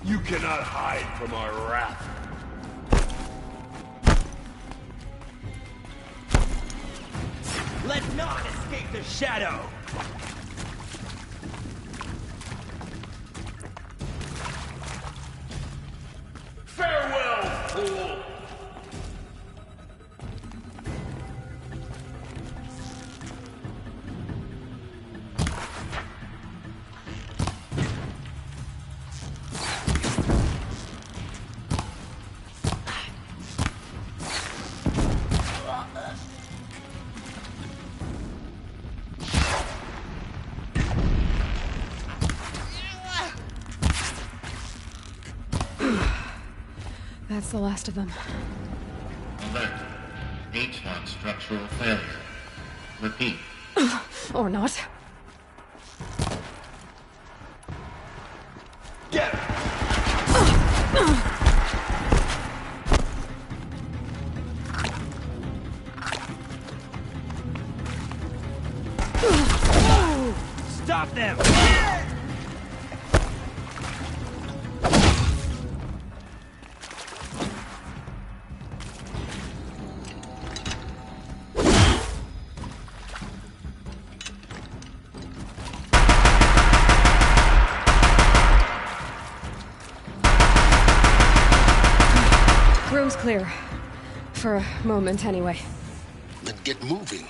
S8: You cannot hide from our wrath.
S19: Let none escape the shadow!
S8: Farewell, fool!
S2: That's the last of them.
S15: Alert. H1 structural failure. Repeat.
S2: Or not.
S8: Get it!
S19: Stop them!
S2: Room's clear. For a moment, anyway.
S7: Then get moving.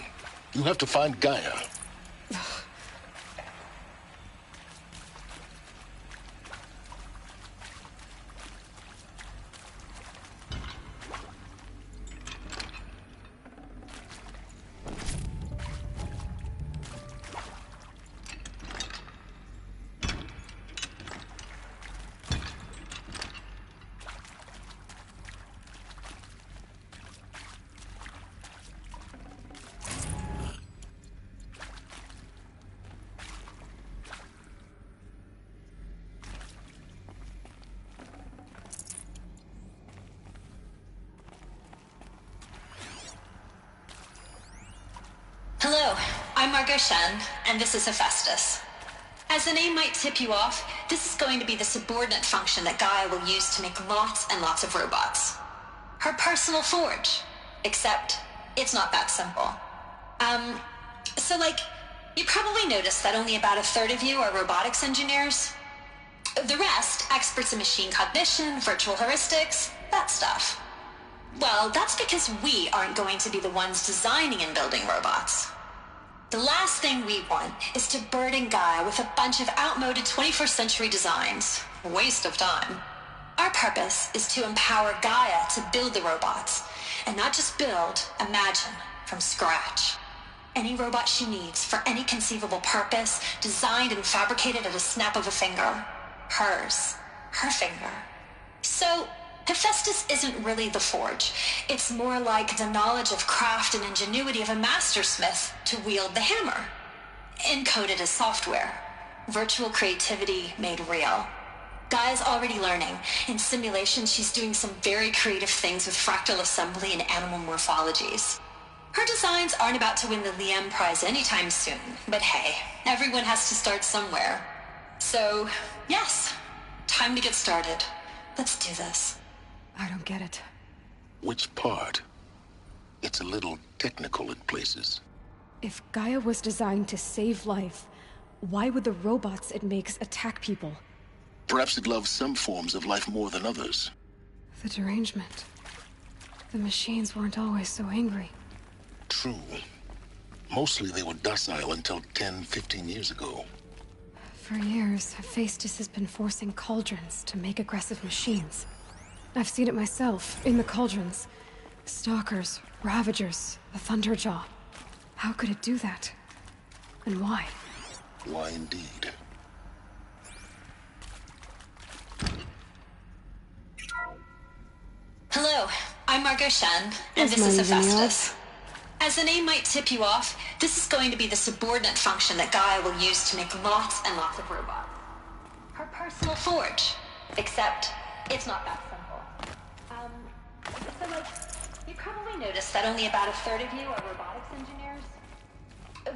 S7: You have to find Gaia.
S18: I'm Margot Shen, and this is Hephaestus. As the name might tip you off, this is going to be the subordinate function that Gaia will use to make lots and lots of robots. Her personal forge. Except, it's not that simple. So you probably noticed that only about a third of you are robotics engineers. The rest, experts in machine cognition, virtual heuristics, that stuff. Well, that's because we aren't going to be the ones designing and building robots. The last thing we want is to burden Gaia with a bunch of outmoded 21st century designs. Waste of time. Our purpose is to empower Gaia to build the robots, and not just build, imagine, from scratch. Any robot she needs for any conceivable purpose, designed and fabricated at a snap of a finger. Hers. Her finger. So, Hephaestus isn't really the forge. It's more like the knowledge of craft and ingenuity of a mastersmith to wield the hammer. Encoded as software. Virtual creativity made real. Gaia's already learning. In simulation, she's doing some very creative things with fractal assembly and animal morphologies. Her designs aren't about to win the Liam Prize anytime soon, but hey, everyone has to start somewhere. So, yes, time to get started. Let's do this.
S2: I don't get it.
S7: Which part? It's a little technical in places.
S2: If Gaia was designed to save life, why would the robots it makes attack people?
S7: Perhaps it loves some forms of life more than others.
S2: The derangement. The machines weren't always so angry.
S7: True. Mostly they were docile until 10, 15 years ago.
S2: For years, Hephaestus has been forcing cauldrons to make aggressive machines. I've seen it myself, in the cauldrons. Stalkers, Ravagers, the Thunderjaw. How could it do that? And why?
S7: Why indeed?
S18: Hello, I'm Margot Shen, and this is Hephaestus. As the name might tip you off, this is going to be the subordinate function that Gaia will use to make lots and lots of robots. Her personal forge. Except, it's not that simple. You probably noticed that only about a third of you are robotics engineers.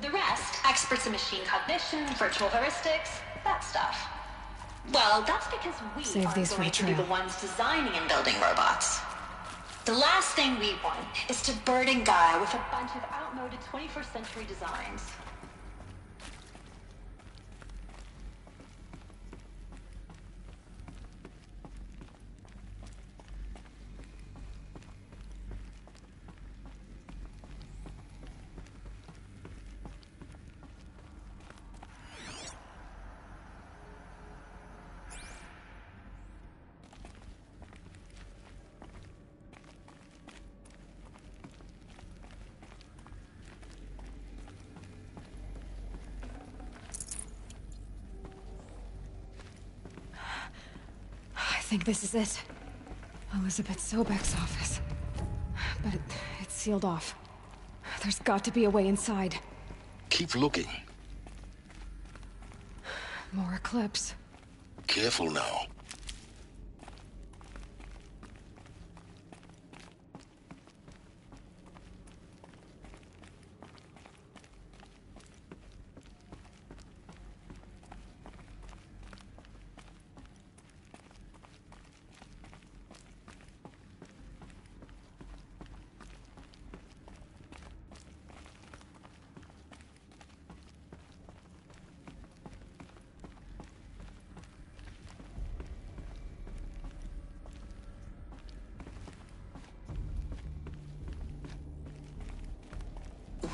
S18: The rest, experts in machine cognition, virtual heuristics, that stuff. Well, that's because we aren't going to be the ones designing and building robots. The last thing we want is to burden Gaia with a bunch of outmoded 21st century designs.
S2: I think this is it. Elizabeth Sobek's office. But it's sealed off. There's got to be a way inside.
S7: Keep looking.
S2: More Eclipse.
S7: Careful now.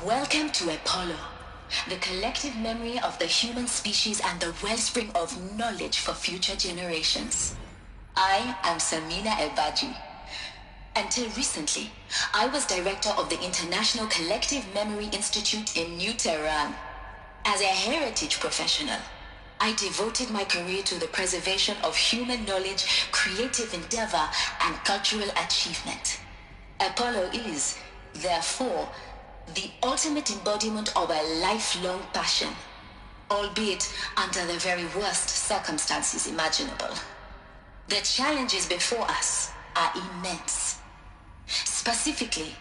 S18: Welcome to Apollo, the collective memory of the human species and the wellspring of knowledge for future generations. I am Samina Elbaji. Until recently, I was director of the International Collective Memory Institute in New Tehran. As a heritage professional, I devoted my career to the preservation of human knowledge, creative endeavor, and cultural achievement. Apollo is, therefore, the ultimate embodiment of a lifelong passion, albeit under the very worst circumstances imaginable. The challenges before us are immense. Specifically,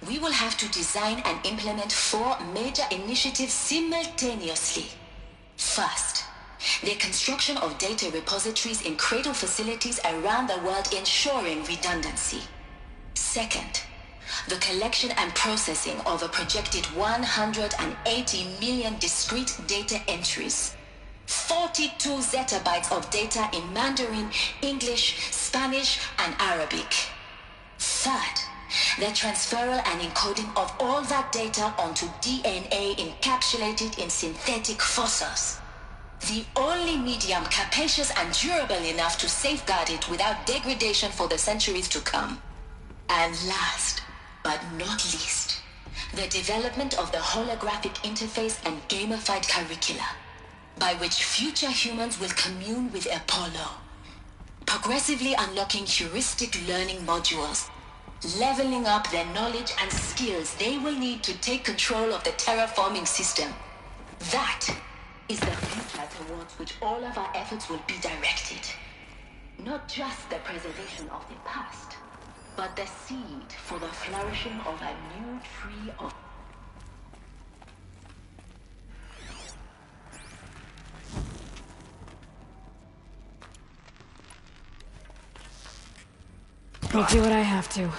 S18: We will have to design and implement 4 major initiatives simultaneously. First, the construction of data repositories in cradle facilities around the world ensuring redundancy. Second, the collection and processing of a projected 180 million discrete data entries. 42 zettabytes of data in Mandarin, English, Spanish, and Arabic. Third, the transferal and encoding of all that data onto DNA encapsulated in synthetic fossils. The only medium capacious and durable enough to safeguard it without degradation for the centuries to come. And last, but not least, the development of the holographic interface and gamified curricula, by which future humans will commune with Apollo, progressively unlocking heuristic learning modules, leveling up their knowledge and skills they will need to take control of the terraforming system. That is the future towards which all of our efforts will be directed. Not just the preservation of the past, but the seed for the flourishing of a new tree of...
S2: I'll do what I have to.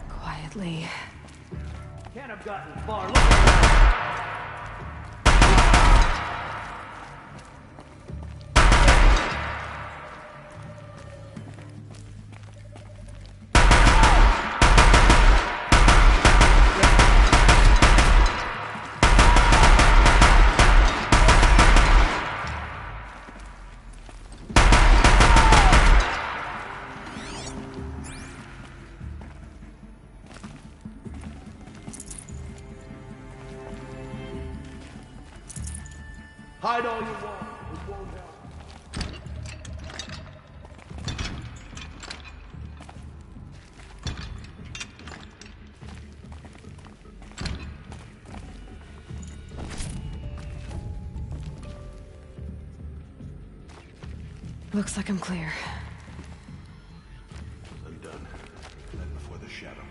S2: Quietly.
S4: Can't have gotten far. Hide all you want. It won't help.
S2: Looks like I'm clear.
S8: I'm done. Then before the shadow.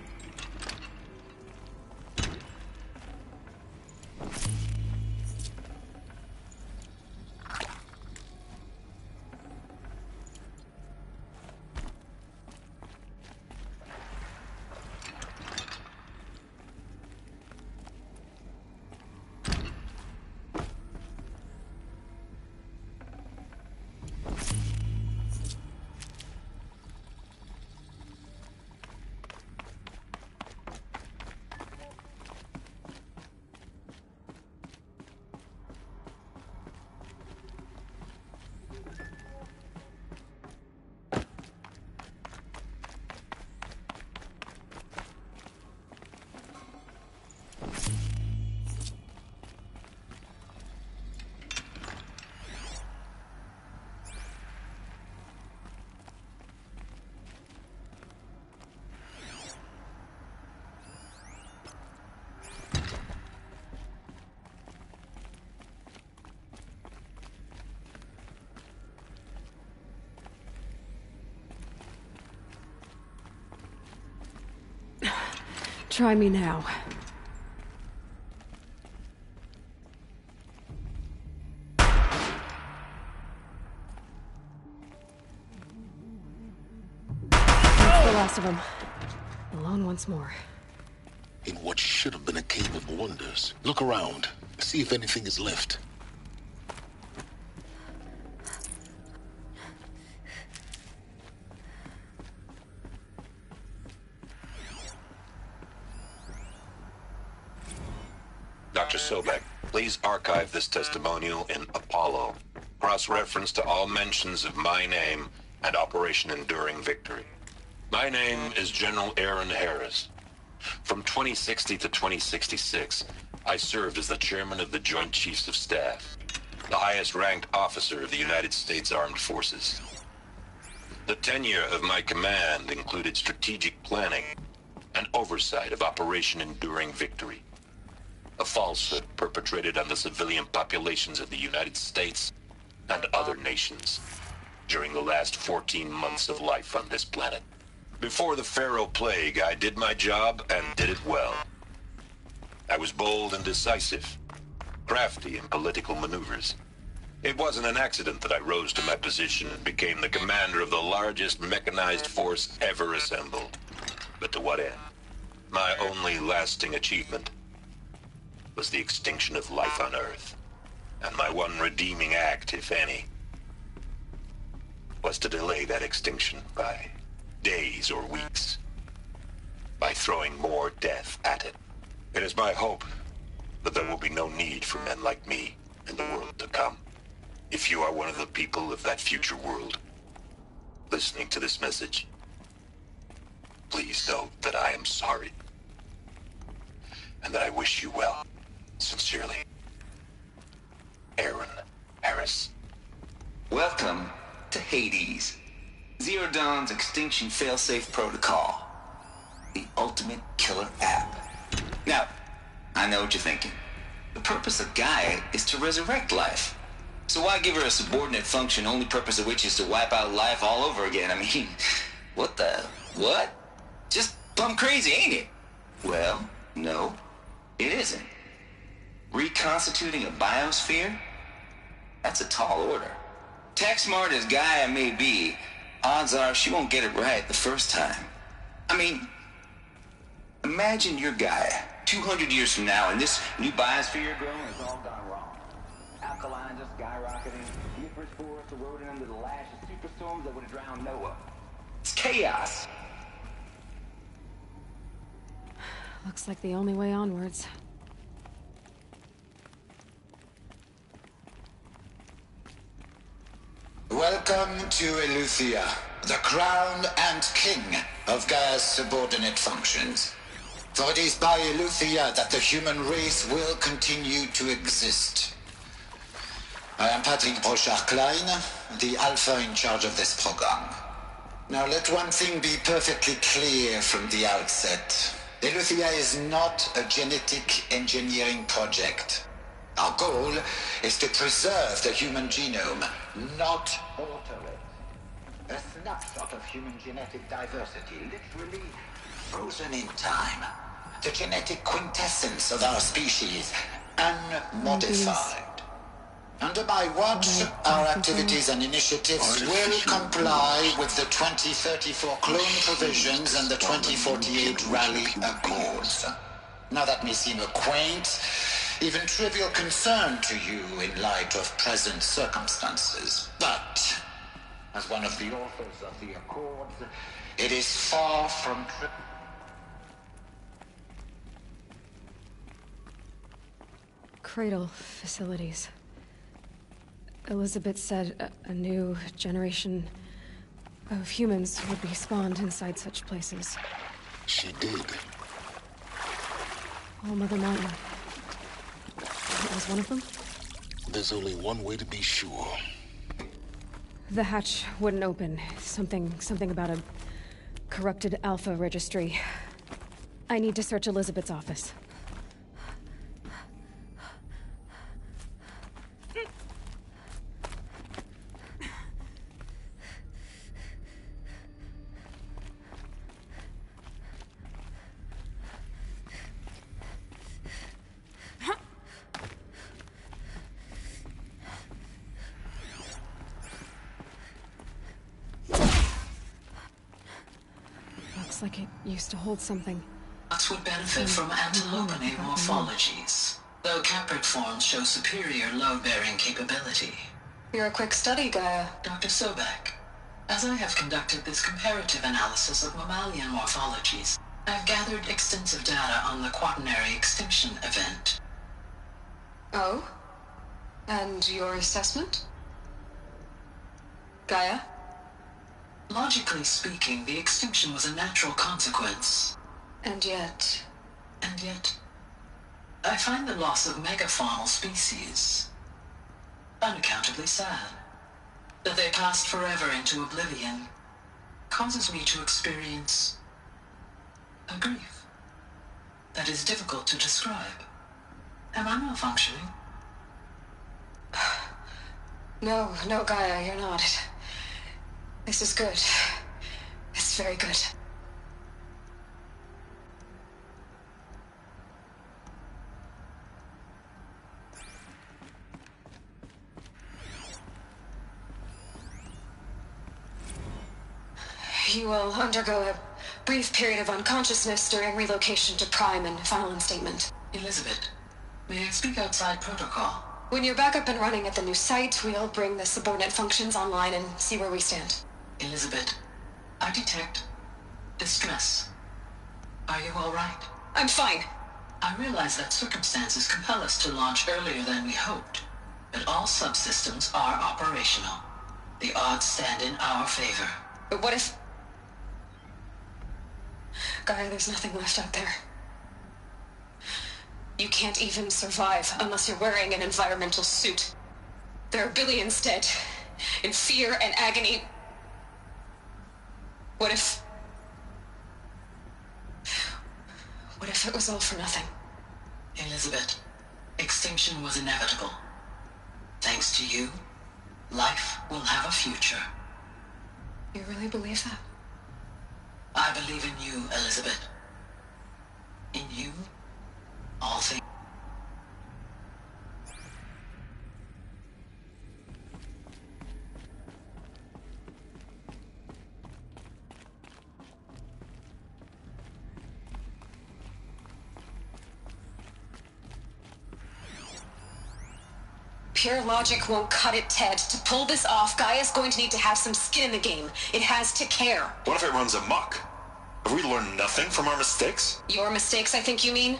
S2: Try me now. That's the last of them. Alone once more.
S7: In what should have been a cave of wonders. Look around. See if anything is left.
S16: Dr. Sobek, please archive this testimonial in Apollo. Cross-reference to all mentions of my name and Operation Enduring Victory. My name is General Aaron Harris. From 2060 to 2066, I served as the chairman of the Joint Chiefs of Staff, the highest-ranked officer of the United States Armed Forces. The tenure of my command included strategic planning and oversight of Operation Enduring Victory, a falsehood perpetrated on the civilian populations of the United States and other nations during the last 14 months of life on this planet. Before the Pharaoh Plague, I did my job and did it well. I was bold and decisive, crafty in political maneuvers. It wasn't an accident that I rose to my position and became the commander of the largest mechanized force ever assembled. But to what end? My only lasting achievement was the extinction of life on Earth. And my one redeeming act, if any, was to delay that extinction by days or weeks, by throwing more death at it. It is my hope that there will be no need for men like me in the world to come. If you are one of the people of that future world listening to this message, please know that I am sorry and that I wish you well. Sincerely, Aaron Harris.
S20: Welcome to Hades, Zero Dawn's extinction failsafe protocol, the ultimate killer app. Now, I know what you're thinking. The purpose of Gaia is to resurrect life. So why give her a subordinate function, only purpose of which is to wipe out life all over again? I mean, what? Just plumb crazy, ain't it? Well, no, it isn't. Reconstituting a biosphere? That's a tall order. Tax smart as Gaia may be, odds are she won't get it right the first time. I mean, imagine you're Gaia 200 years from now, and this new biosphere you're growing has all gone wrong. Alkaline just skyrocketing, Euphrates forest eroding under the lash of superstorms that would have drowned Noah. It's chaos.
S2: Looks like the only way onwards.
S21: Welcome to Eleuthia, the crown and king of Gaia's subordinate functions. For it is by Eleuthia that the human race will continue to exist. I am Patrick Brochard-Klein, the Alpha in charge of this program. Now let one thing be perfectly clear from the outset. Eleuthia is not a genetic engineering project. Our goal is to preserve the human genome, not alter it. A snapshot of human genetic diversity, literally frozen in time. The genetic quintessence of our species, unmodified. Under my watch, our activities and initiatives will comply with the 2034 clone provisions and the 2048 Rally Accords. Now that may seem a quaint, even trivial concern to you in light of present circumstances. But, as one of the authors of the Accords, it is far from
S2: Cradle facilities. Elizabeth said a new generation of humans would be spawned inside such places.
S7: She did.
S2: Oh, Mother Mountain. It was one of them?
S7: There's only one way to be sure.
S2: The hatch wouldn't open. Something about a corrupted Alpha registry. I need to search Elizabeth's office. Looks like it used to hold something.
S22: That would benefit from antilopenate morphologies, though Caprid forms show superior load-bearing capability.
S17: You're a quick study, Gaia.
S22: Dr. Sobek, as I have conducted this comparative analysis of mammalian morphologies, I've gathered extensive data on the quaternary extinction event.
S17: Oh? And your assessment? Gaia?
S22: Logically speaking, the extinction was a natural consequence.
S17: And yet,
S22: I find the loss of megafaunal species unaccountably sad. That they passed forever into oblivion causes me to experience a grief that is difficult to describe. Am I malfunctioning?
S2: No, Gaia, you're not. This is good. It's very good. You will undergo a brief period of unconsciousness during relocation to Prime and final instatement.
S22: Elizabeth, may I speak outside protocol?
S2: When you're back up and running at the new site, we'll bring the subordinate functions online and see where we stand.
S22: Elizabeth, I detect distress. Are you all right?
S2: I'm fine.
S22: I realize that circumstances compel us to launch earlier than we hoped, but all subsystems are operational. The odds stand in our favor.
S2: But what if... Gaia, there's nothing left out there. You can't even survive unless you're wearing an environmental suit. There are billions dead, in fear and agony. What if it was all for nothing?
S22: Elizabeth, extinction was inevitable. Thanks to you, life will have a future.
S2: You really believe that?
S22: I believe in you, Elizabeth. In you, all things.
S2: Pure logic won't cut it, Ted. To pull this off, Gaia's going to need to have some skin in the game. It has to care.
S16: What if it runs amok? Have we learned nothing from our mistakes?
S2: Your mistakes, I think you mean?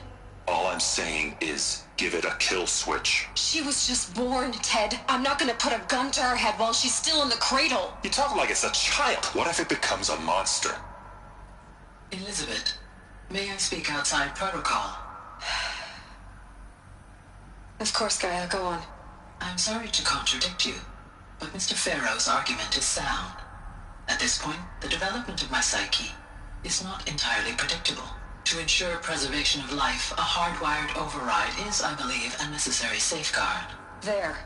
S16: All I'm saying is, give it a kill switch.
S2: She was just born, Ted. I'm not gonna put a gun to her head while she's still in the cradle.
S16: You talk like it's a child. What if it becomes a monster?
S22: Elizabeth, may I speak outside protocol?
S2: Of course, Gaia, go on.
S22: I'm sorry to contradict you, but Mr. Farrow's argument is sound. At this point, the development of my psyche is not entirely predictable. To ensure preservation of life, a hardwired override is, I believe, a necessary safeguard.
S2: There.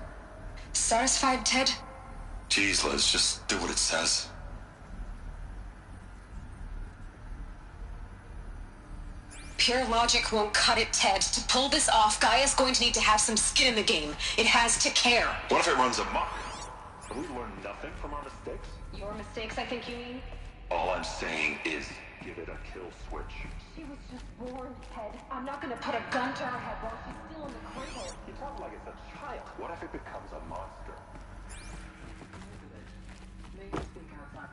S2: Satisfied, Ted?
S16: Jeez, Liz, just do what it says.
S2: Pure logic won't cut it, Ted. To pull this off, Gaia's going to need to have some skin in the game. It has to care.
S16: What if it runs amok? Have we learned nothing from our mistakes?
S2: Your mistakes, I think you mean?
S16: All I'm saying is, give it a kill switch.
S2: She was just born, Ted. I'm not gonna put a gun to her head while she's still in the cradle.
S16: You talk like it's a child. What if it becomes a monster?
S22: May you speak outside?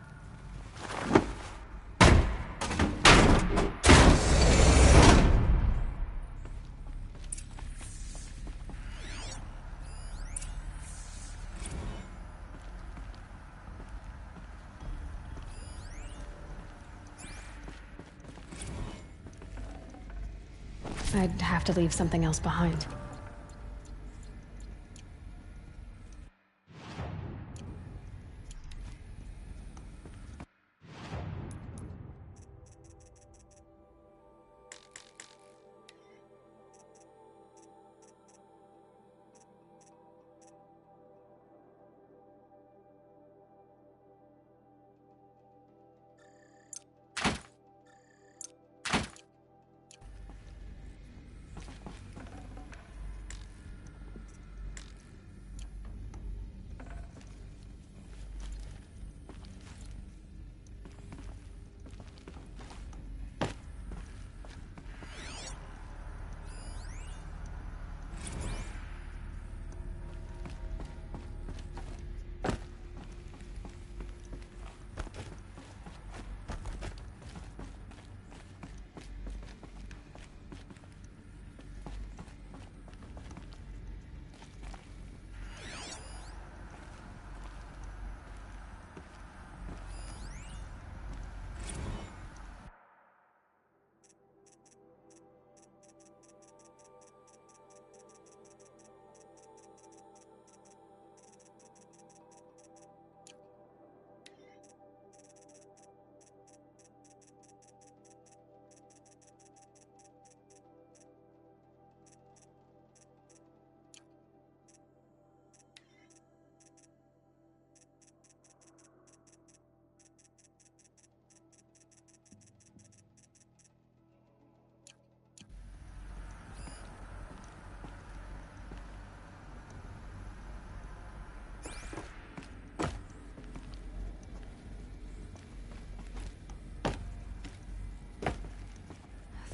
S2: I'd have to leave something else behind.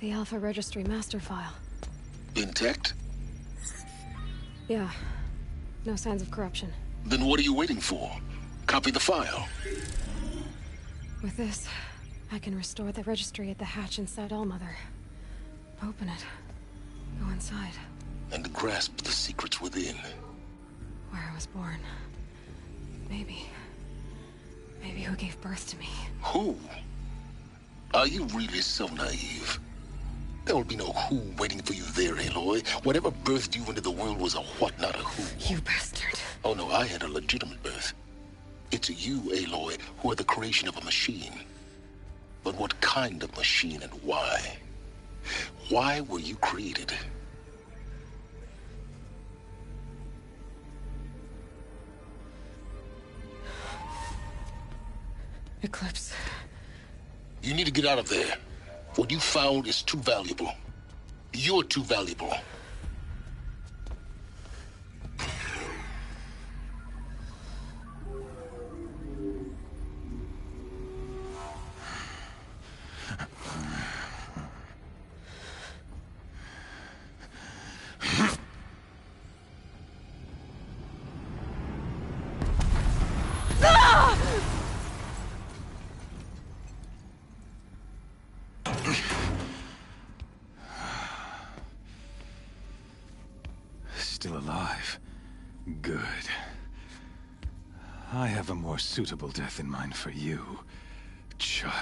S2: The Alpha Registry master file.
S7: Intact?
S2: Yeah. No signs of corruption.
S7: Then what are you waiting for? Copy the file.
S2: With this, I can restore the registry at the hatch inside Allmother. Open it. Go inside.
S7: And grasp the secrets within.
S2: Where I was born. Maybe who gave birth to me.
S7: Who? Are you really so naive? There will be no who waiting for you there, Aloy. Whatever birthed you into the world was a what, not a who.
S2: You bastard.
S7: Oh no, I had a legitimate birth. It's you, Aloy, who are the creation of a machine. But what kind of machine and why? Why were you created?
S2: Eclipse.
S7: You need to get out of there. What you found is too valuable. You're too valuable.
S9: Still alive. Good. I have a more suitable death in mind for you, child.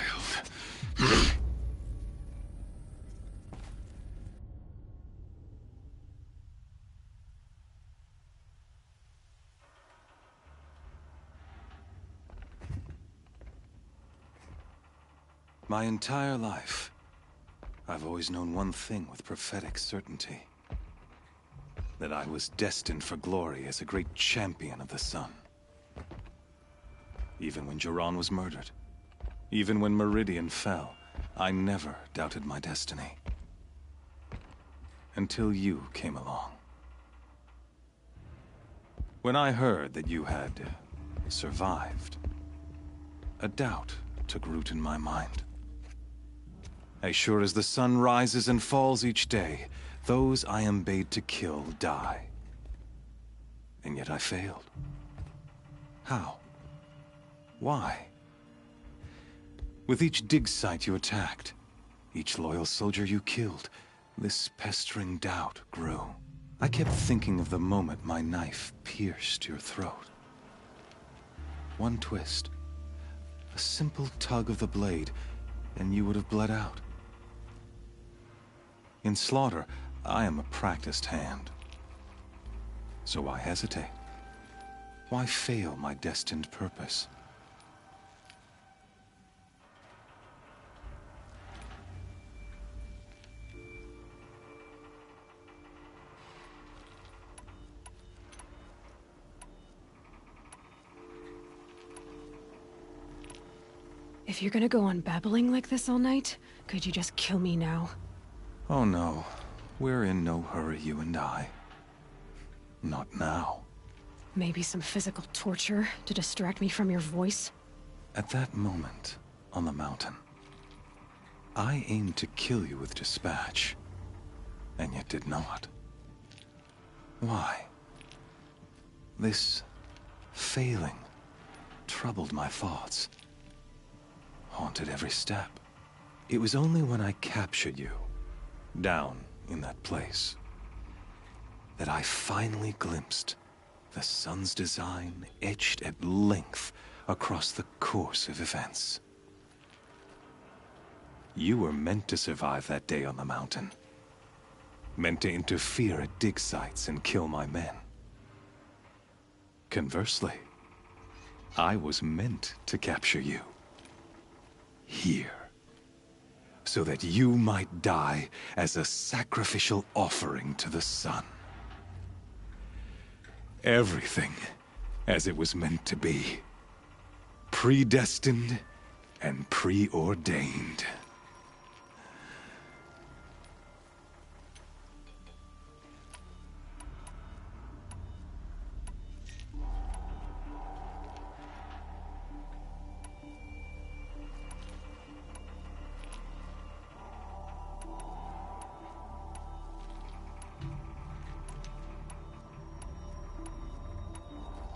S9: My entire life, I've always known one thing with prophetic certainty. That I was destined for glory as a great champion of the sun. Even when Jiran was murdered, even when Meridian fell, I never doubted my destiny. Until you came along. When I heard that you had survived, a doubt took root in my mind. As sure as the sun rises and falls each day, those I am bade to kill die. And yet I failed. How? Why? With each dig site you attacked, each loyal soldier you killed, this pestering doubt grew. I kept thinking of the moment my knife pierced your throat. One twist, a simple tug of the blade, and you would have bled out. In slaughter, I am a practiced hand. So why hesitate? Why fail my destined purpose?
S2: If you're gonna go on babbling like this all night, could you just kill me now?
S9: Oh no. We're in no hurry, you and I. Not now.
S2: Maybe some physical torture to distract me from your voice?
S9: At that moment, on the mountain, I aimed to kill you with dispatch, and yet did not. Why? This failing troubled my thoughts, haunted every step. It was only when I captured you, down in that place, that I finally glimpsed the sun's design etched at length across the course of events. You were meant to survive that day on the mountain. Meant to interfere at dig sites and kill my men. Conversely, I was meant to capture you. Here. So that you might die as a sacrificial offering to the sun. Everything as it was meant to be. Predestined and preordained.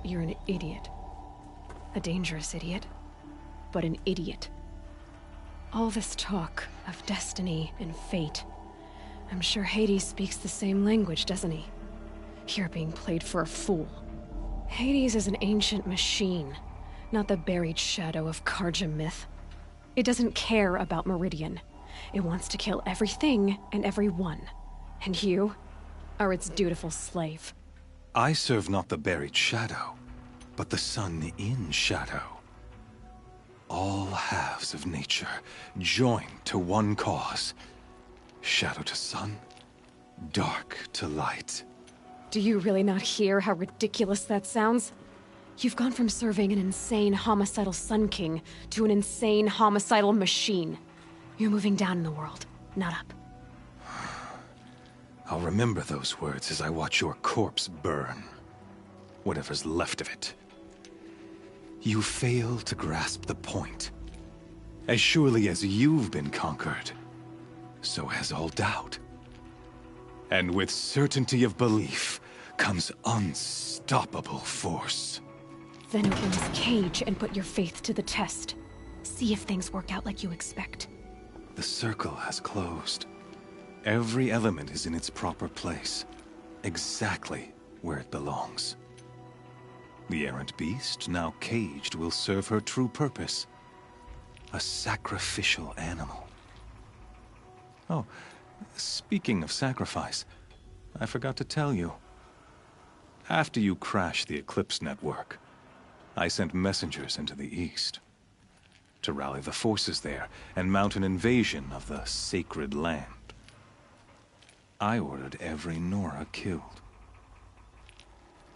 S2: you're an idiot. A dangerous idiot, but an idiot. All this talk of destiny and fate. I'm sure Hades speaks the same language, doesn't he? You're being played for a fool. Hades is an ancient machine, not the buried shadow of Karja myth. It doesn't care about Meridian. It wants to kill everything and everyone. And you are its dutiful slave.
S9: I serve not the buried shadow, but the sun in shadow. All halves of nature joined to one cause. Shadow to sun, dark to light.
S2: Do you really not hear how ridiculous that sounds? You've gone from serving an insane homicidal Sun King to an insane homicidal machine. You're moving down in the world, not up.
S9: I'll remember those words as I watch your corpse burn. Whatever's left of it. You fail to grasp the point. As surely as you've been conquered, so has all doubt. And with certainty of belief comes unstoppable force.
S2: Then open this cage and put your faith to the test. See if things work out like you expect.
S9: The circle has closed. Every element is in its proper place, exactly where it belongs. The errant beast, now caged, will serve her true purpose. A sacrificial animal. Oh, speaking of sacrifice, I forgot to tell you. After you crashed the Eclipse network, I sent messengers into the east to rally the forces there and mount an invasion of the sacred land. I ordered every Nora killed.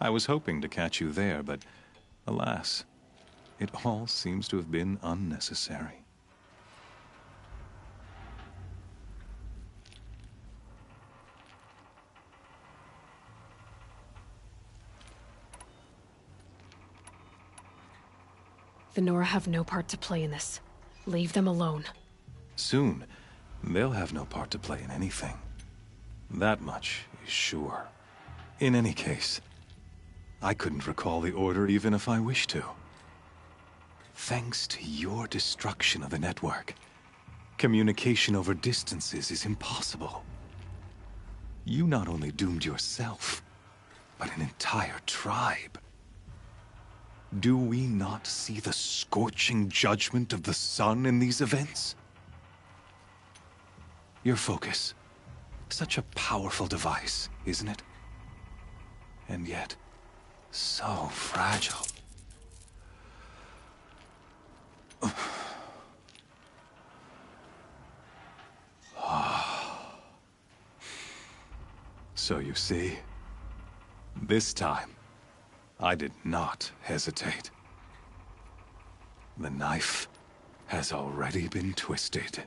S9: I was hoping to catch you there, but alas, it all seems to have been unnecessary.
S2: The Nora have no part to play in this. Leave them alone.
S9: Soon, they'll have no part to play in anything. That much is sure. In any case, I couldn't recall the order even if I wished to. Thanks to your destruction of the network, communication over distances is impossible. You not only doomed yourself, but an entire tribe. Do we not see the scorching judgment of the sun in these events? Your focus. Such a powerful device, isn't it? And yet, so fragile. So you see, this time, I did not hesitate. The knife has already been twisted.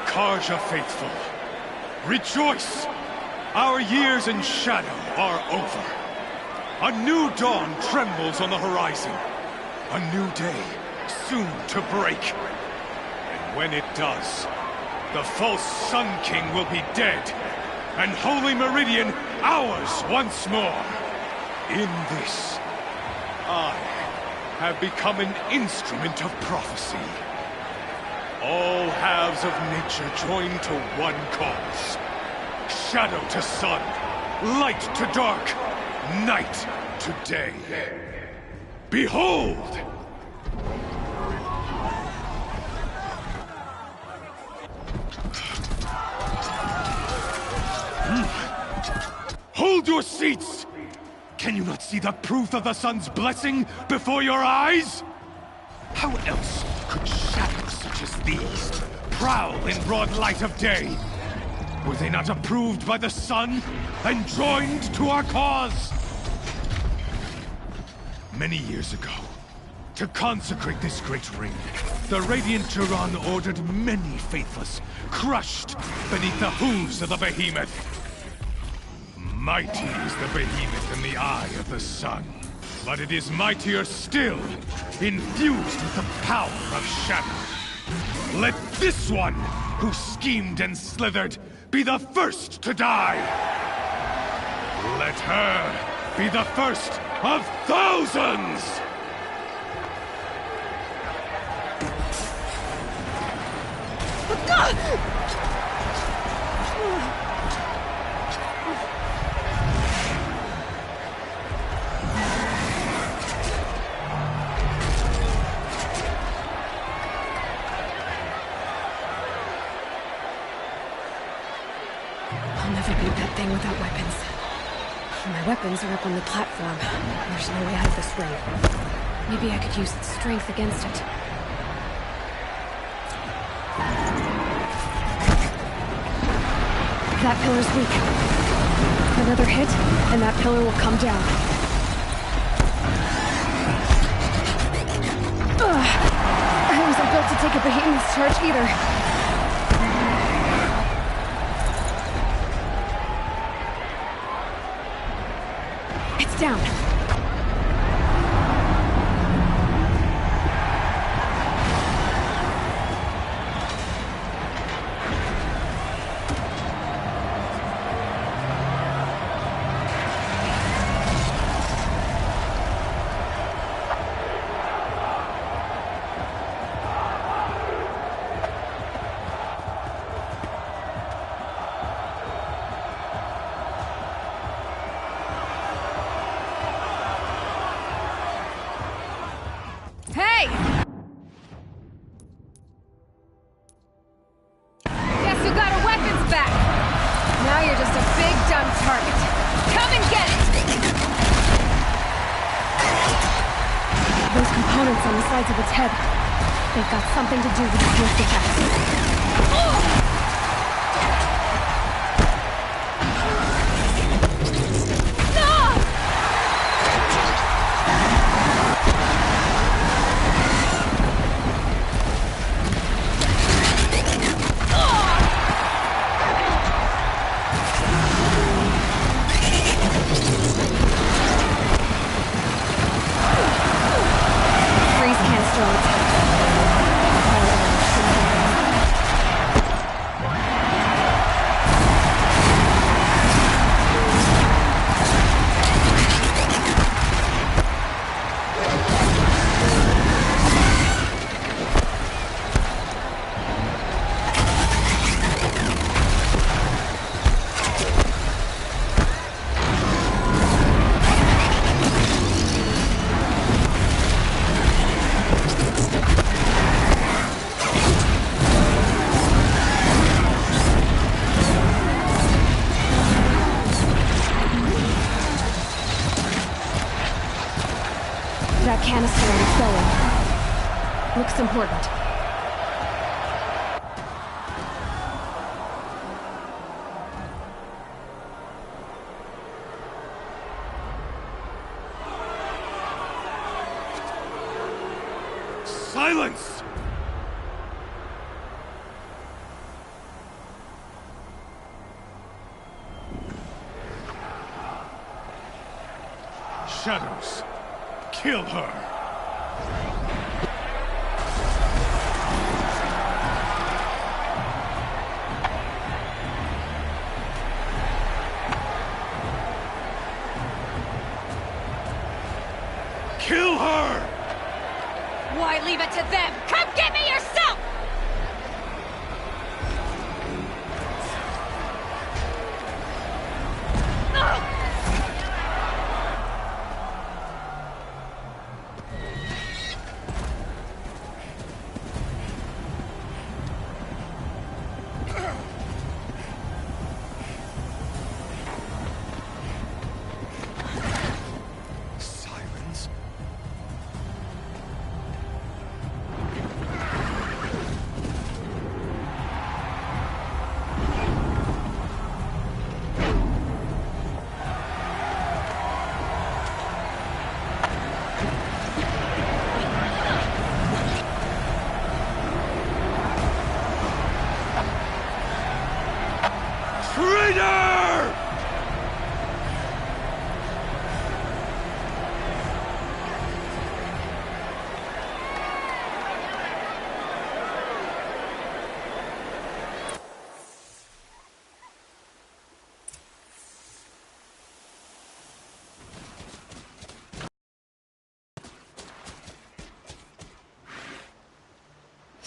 S3: Karja faithful, rejoice! Our years in shadow are over. A new dawn trembles on the horizon. A new day soon to break. And when it does, the false Sun King will be dead, and Holy Meridian ours once more. In this, I have become an instrument of prophecy. All halves of nature join to one cause. Shadow to sun, light to dark, night to day. Behold! Hold your seats! Can you not see the proof of the sun's blessing before your eyes? How else could shadows such as these prowl in broad light of day? Were they not approved by the sun and joined to our cause? Many years ago, To consecrate this great ring, the Radiant Turan ordered many faithless, crushed beneath the hooves of the behemoth. Mighty is the behemoth in the eye of the sun, but it is mightier still, infused with the power of shadow. Let this one, who schemed and slithered, be the first to die! Let her be the first of thousands!
S2: I'll never beat that thing without weapons. My weapons are up on the platform. There's no way out of this ring. Maybe I could use its strength against it. That pillar's weak. Another hit, and that pillar will come down. Ugh. I wasn't built to take a behemoth's charge either. It's down. Hey! Guess who got her weapons back? Now you're just a big dumb target. Come and get it! Those components on the sides of its head, they've got something to do with its swift attacks. That canister on its belly looks important.
S3: Silence! Shadows. Kill her! Kill her!
S2: Why leave it to them? Come get me yourself!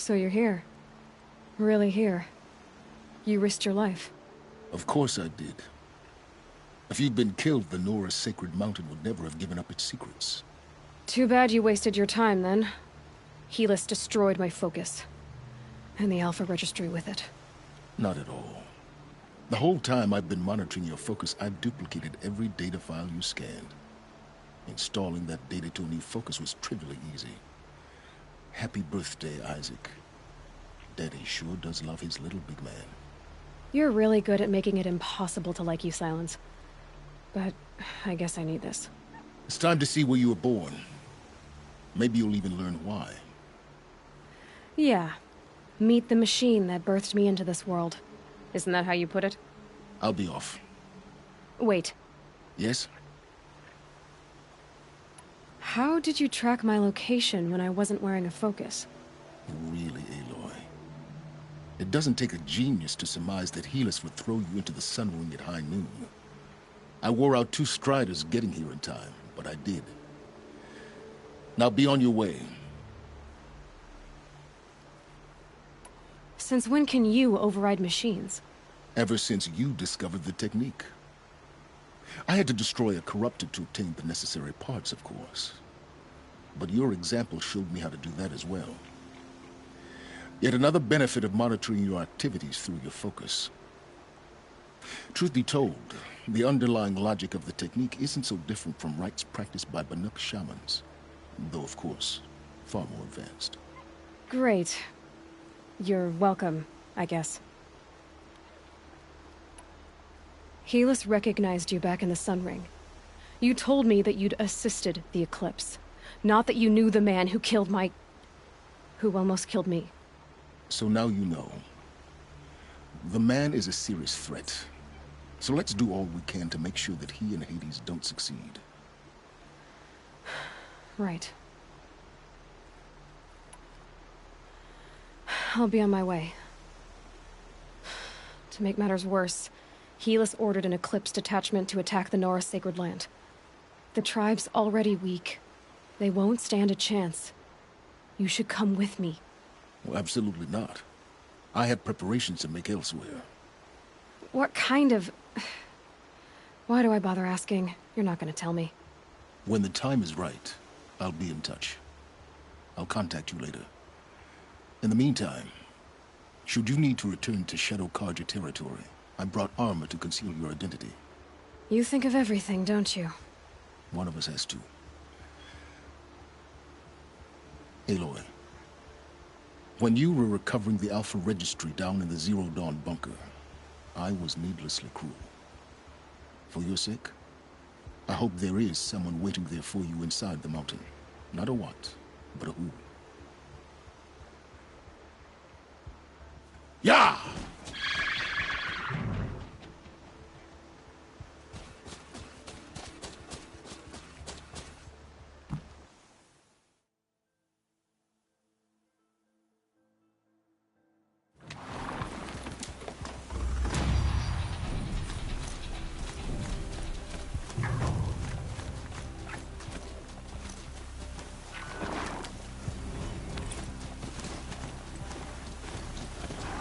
S2: So you're here. Really here. You risked your life.
S21: Of course I did. If you'd been killed, the Nora's sacred mountain would never have given up its secrets.
S2: Too bad you wasted your time, then. Helis destroyed my focus. And the Alpha Registry with it.
S21: Not at all. The whole time I've been monitoring your focus, I've duplicated every data file you scanned. Installing that data to a new focus was trivially easy. Happy birthday, Isaac. Daddy sure does love his little big man.
S2: You're really good at making it impossible to like you, Silence. But I guess I need this.
S21: It's time to see where you were born. Maybe you'll even learn why.
S2: Yeah. Meet the machine that birthed me into this world. Isn't that how you put it?
S21: I'll be off.
S2: Wait.
S21: Yes?
S2: How did you track my location when I wasn't wearing a focus?
S21: Really, Aloy? It doesn't take a genius to surmise that Helis would throw you into the sun ring at high noon. I wore out 2 striders getting here in time, but I did. Now be on your way.
S2: Since when can you override machines?
S21: Ever since you discovered the technique. I had to destroy a corrupted to obtain the necessary parts, of course. But your example showed me how to do that as well. Yet another benefit of monitoring your activities through your focus. Truth be told, the underlying logic of the technique isn't so different from rites practiced by Banuk shamans. Though, of course, far more advanced.
S2: Great. You're welcome, I guess. Helis recognized you back in the Sun Ring. You told me that you'd assisted the eclipse. Not that you knew the man who killed who almost killed me.
S21: So now you know. The man is a serious threat. So let's do all we can to make sure that he and Hades don't succeed.
S2: Right. I'll be on my way. To make matters worse, Helis ordered an Eclipse detachment to attack the Nora Sacred Land. The tribe's already weak. They won't stand a chance. You should come with me.
S21: Well, absolutely not. I have preparations to make elsewhere.
S2: What kind of... Why do I bother asking? You're not gonna tell me.
S21: When the time is right, I'll be in touch. I'll contact you later. In the meantime, should you need to return to Shadow Karja territory, I brought armor to conceal your identity.
S2: You think of everything, don't you?
S21: One of us has to. Aloy, when you were recovering the Alpha Registry down in the Zero Dawn bunker, I was needlessly cruel. For your sake, I hope there is someone waiting there for you inside the mountain. Not a what, but a who. Yeah!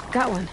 S2: Got one.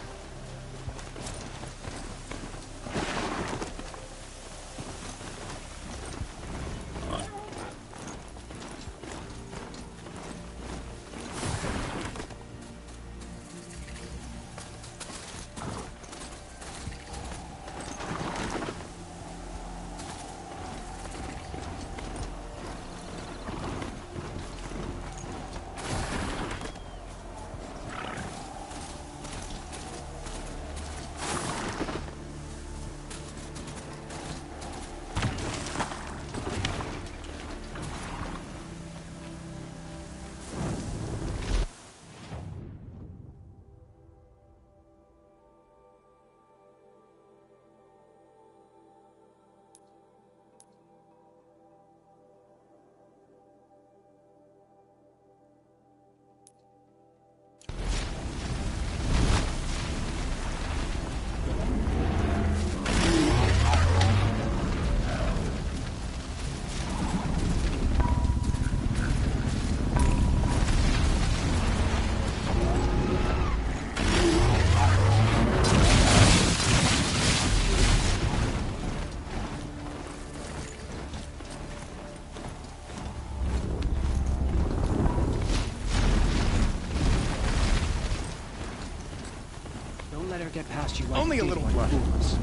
S4: past you like
S19: Only
S4: it
S19: a
S4: did
S19: little
S4: when
S19: blood.
S4: fools.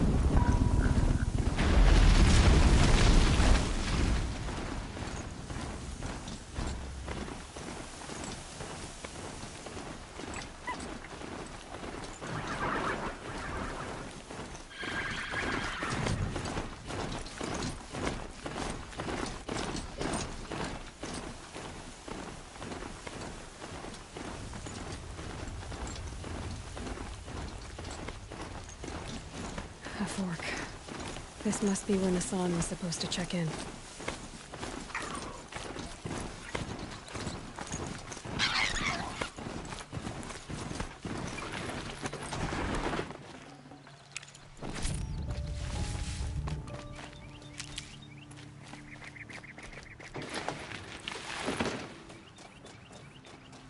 S2: A fork. This must be where Nassan was supposed to check in.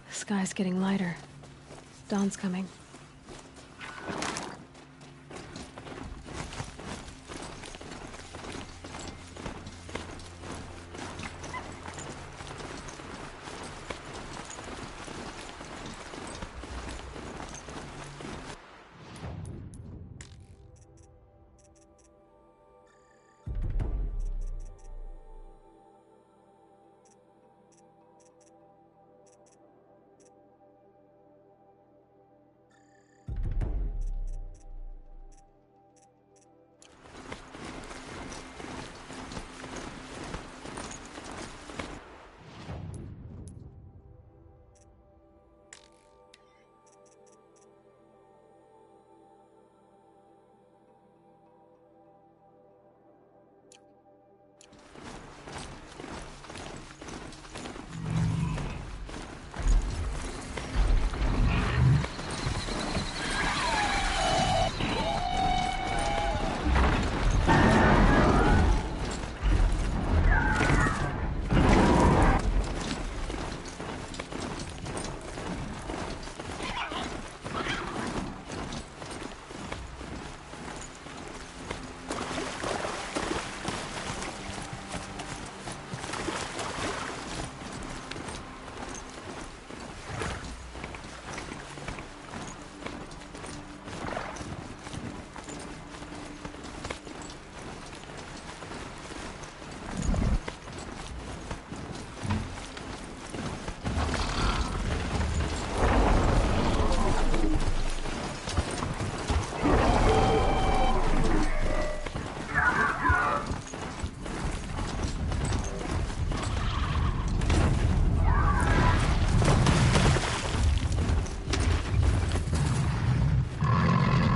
S2: The sky's getting lighter. Dawn's coming.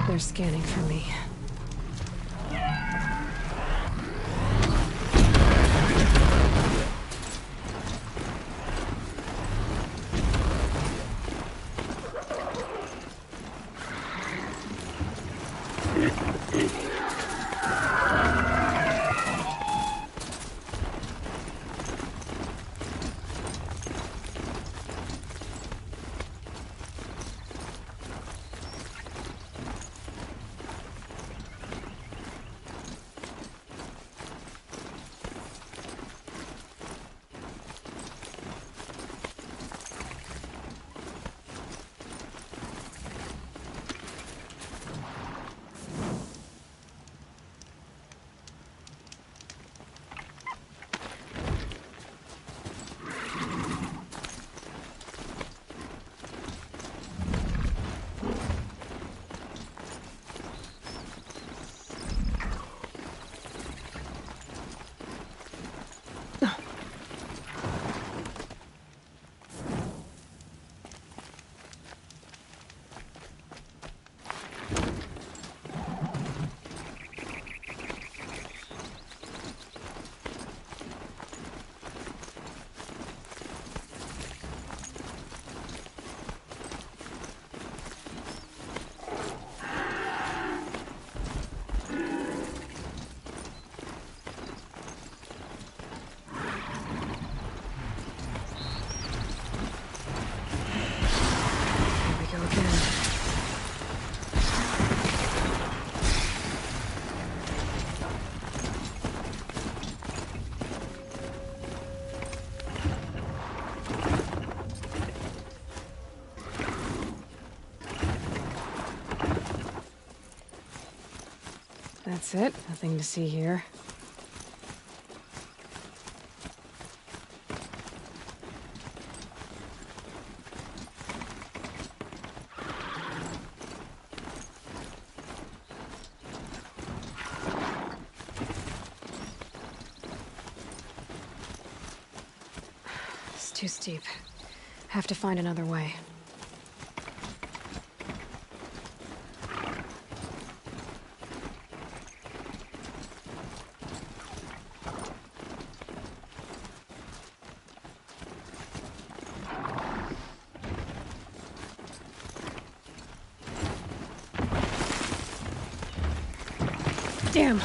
S2: They're scanning for me. That's it. Nothing to see here. It's too steep. Have to find another way. Damn!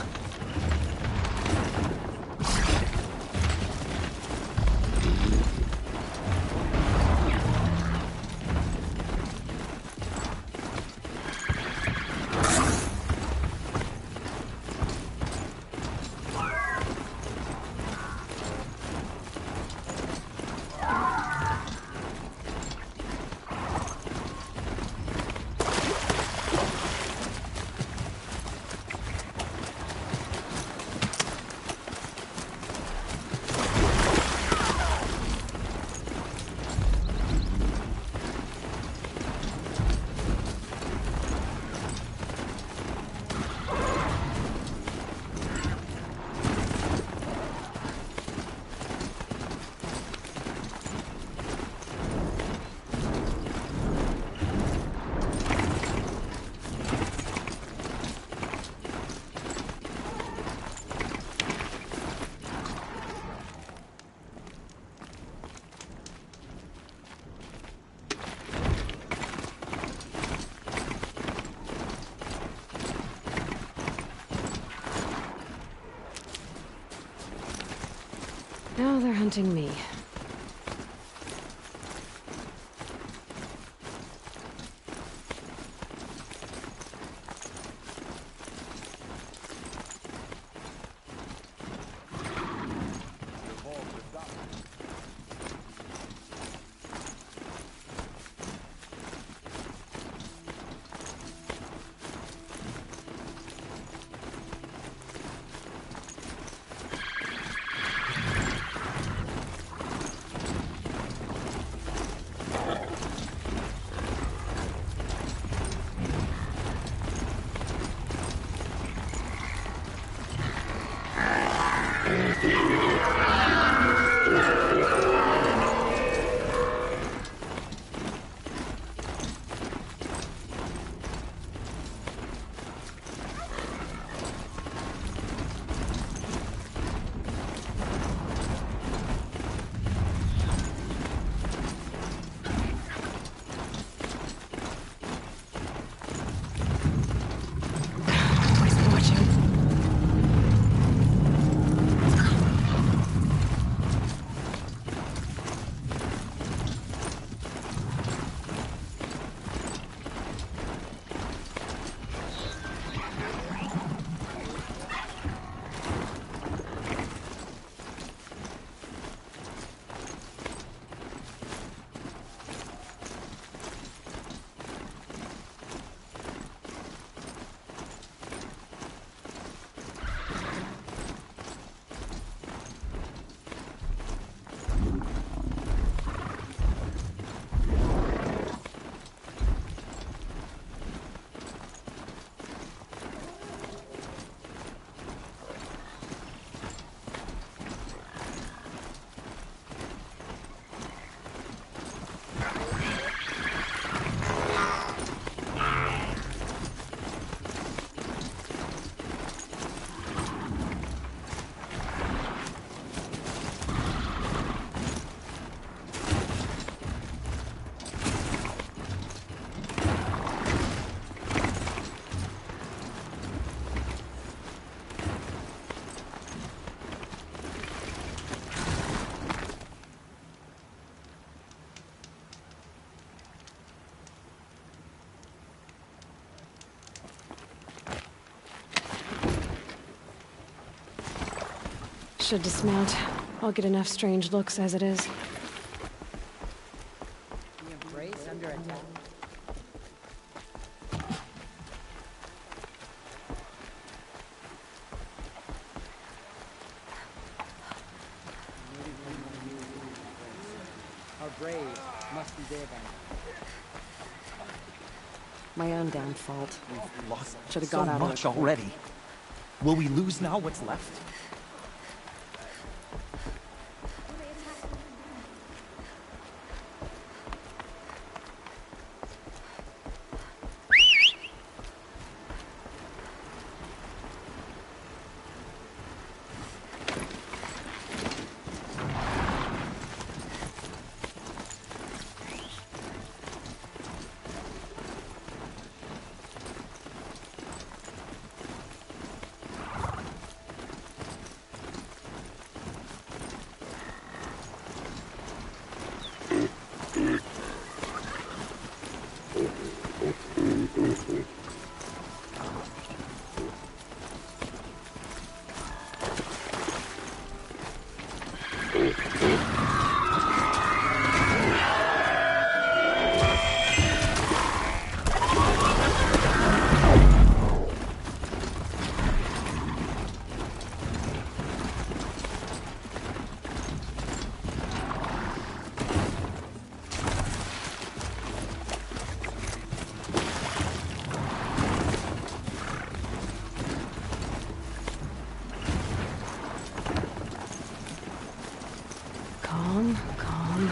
S2: Now they're hunting me. Should dismount. I'll get enough strange looks as it is.
S5: Brace under attack.
S2: What? 'Cause
S5: brave must be there by now.
S12: My own damn fault.
S6: We've lost
S12: Should've
S6: so
S12: got out of
S6: much
S12: it quick.
S6: already. Will we lose now what's left?
S2: Calm, calm.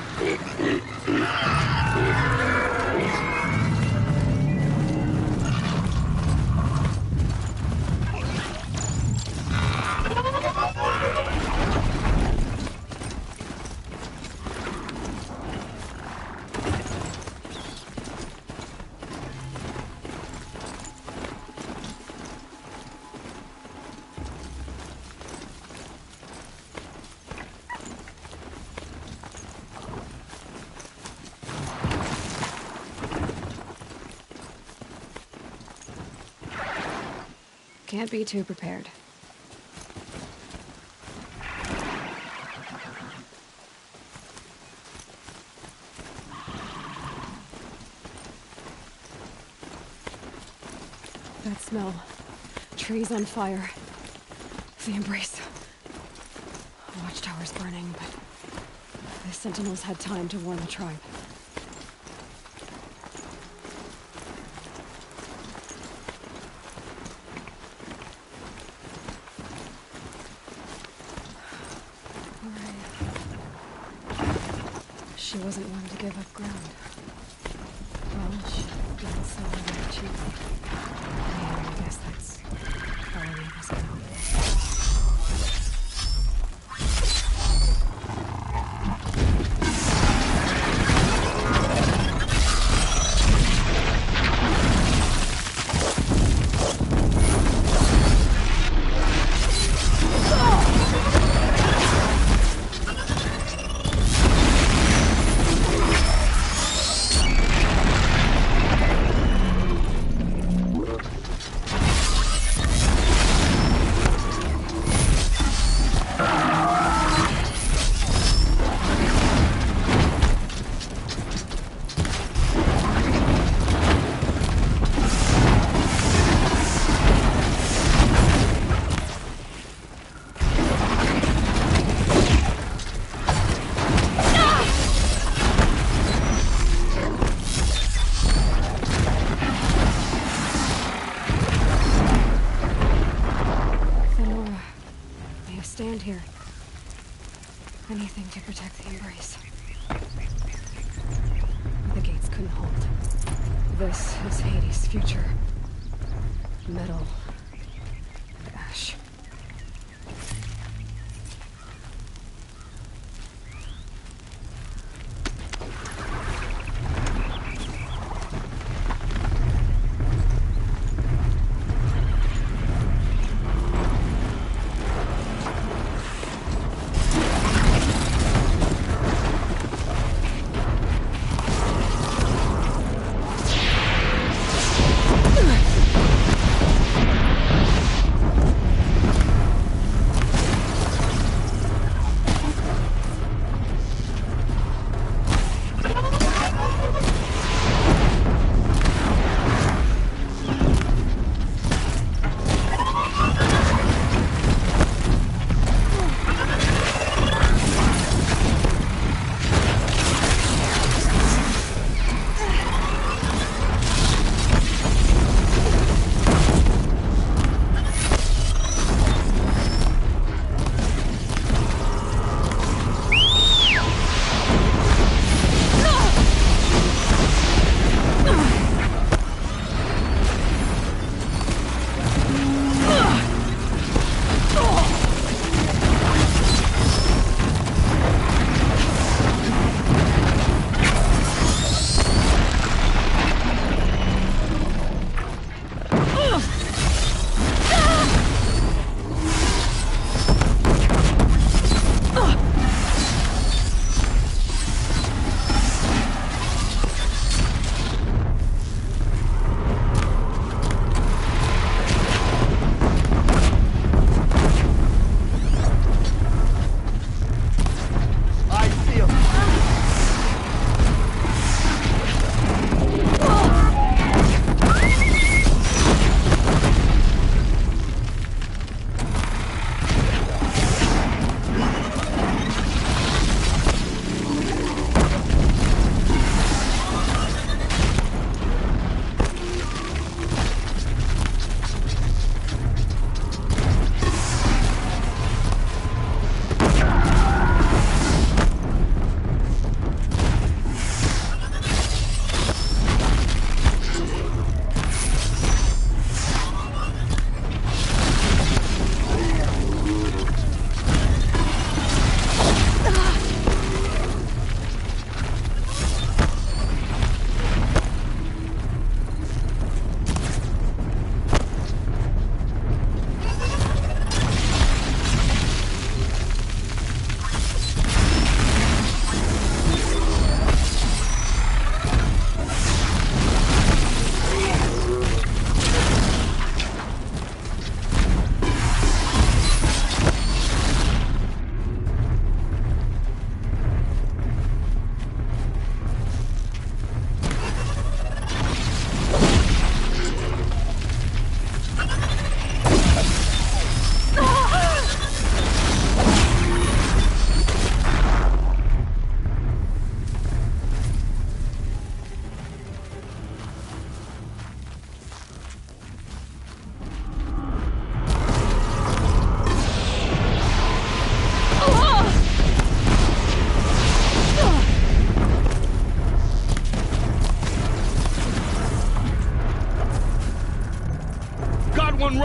S2: Can't be too prepared. That smell. Trees on fire. The embrace. Watchtower's burning, but the sentinels had time to warn the tribe. She wasn't one to give up ground. Well, she didn't sell her very cheaply. And I guess that's all any of us know. Stand here. Anything to protect the embrace. The gates couldn't hold. This is Hades' future. Metal and ash.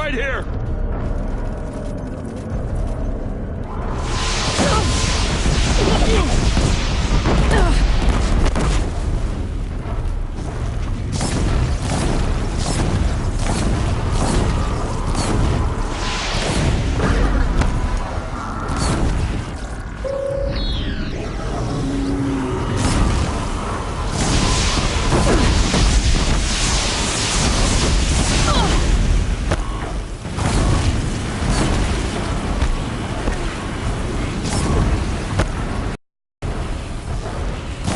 S3: right here!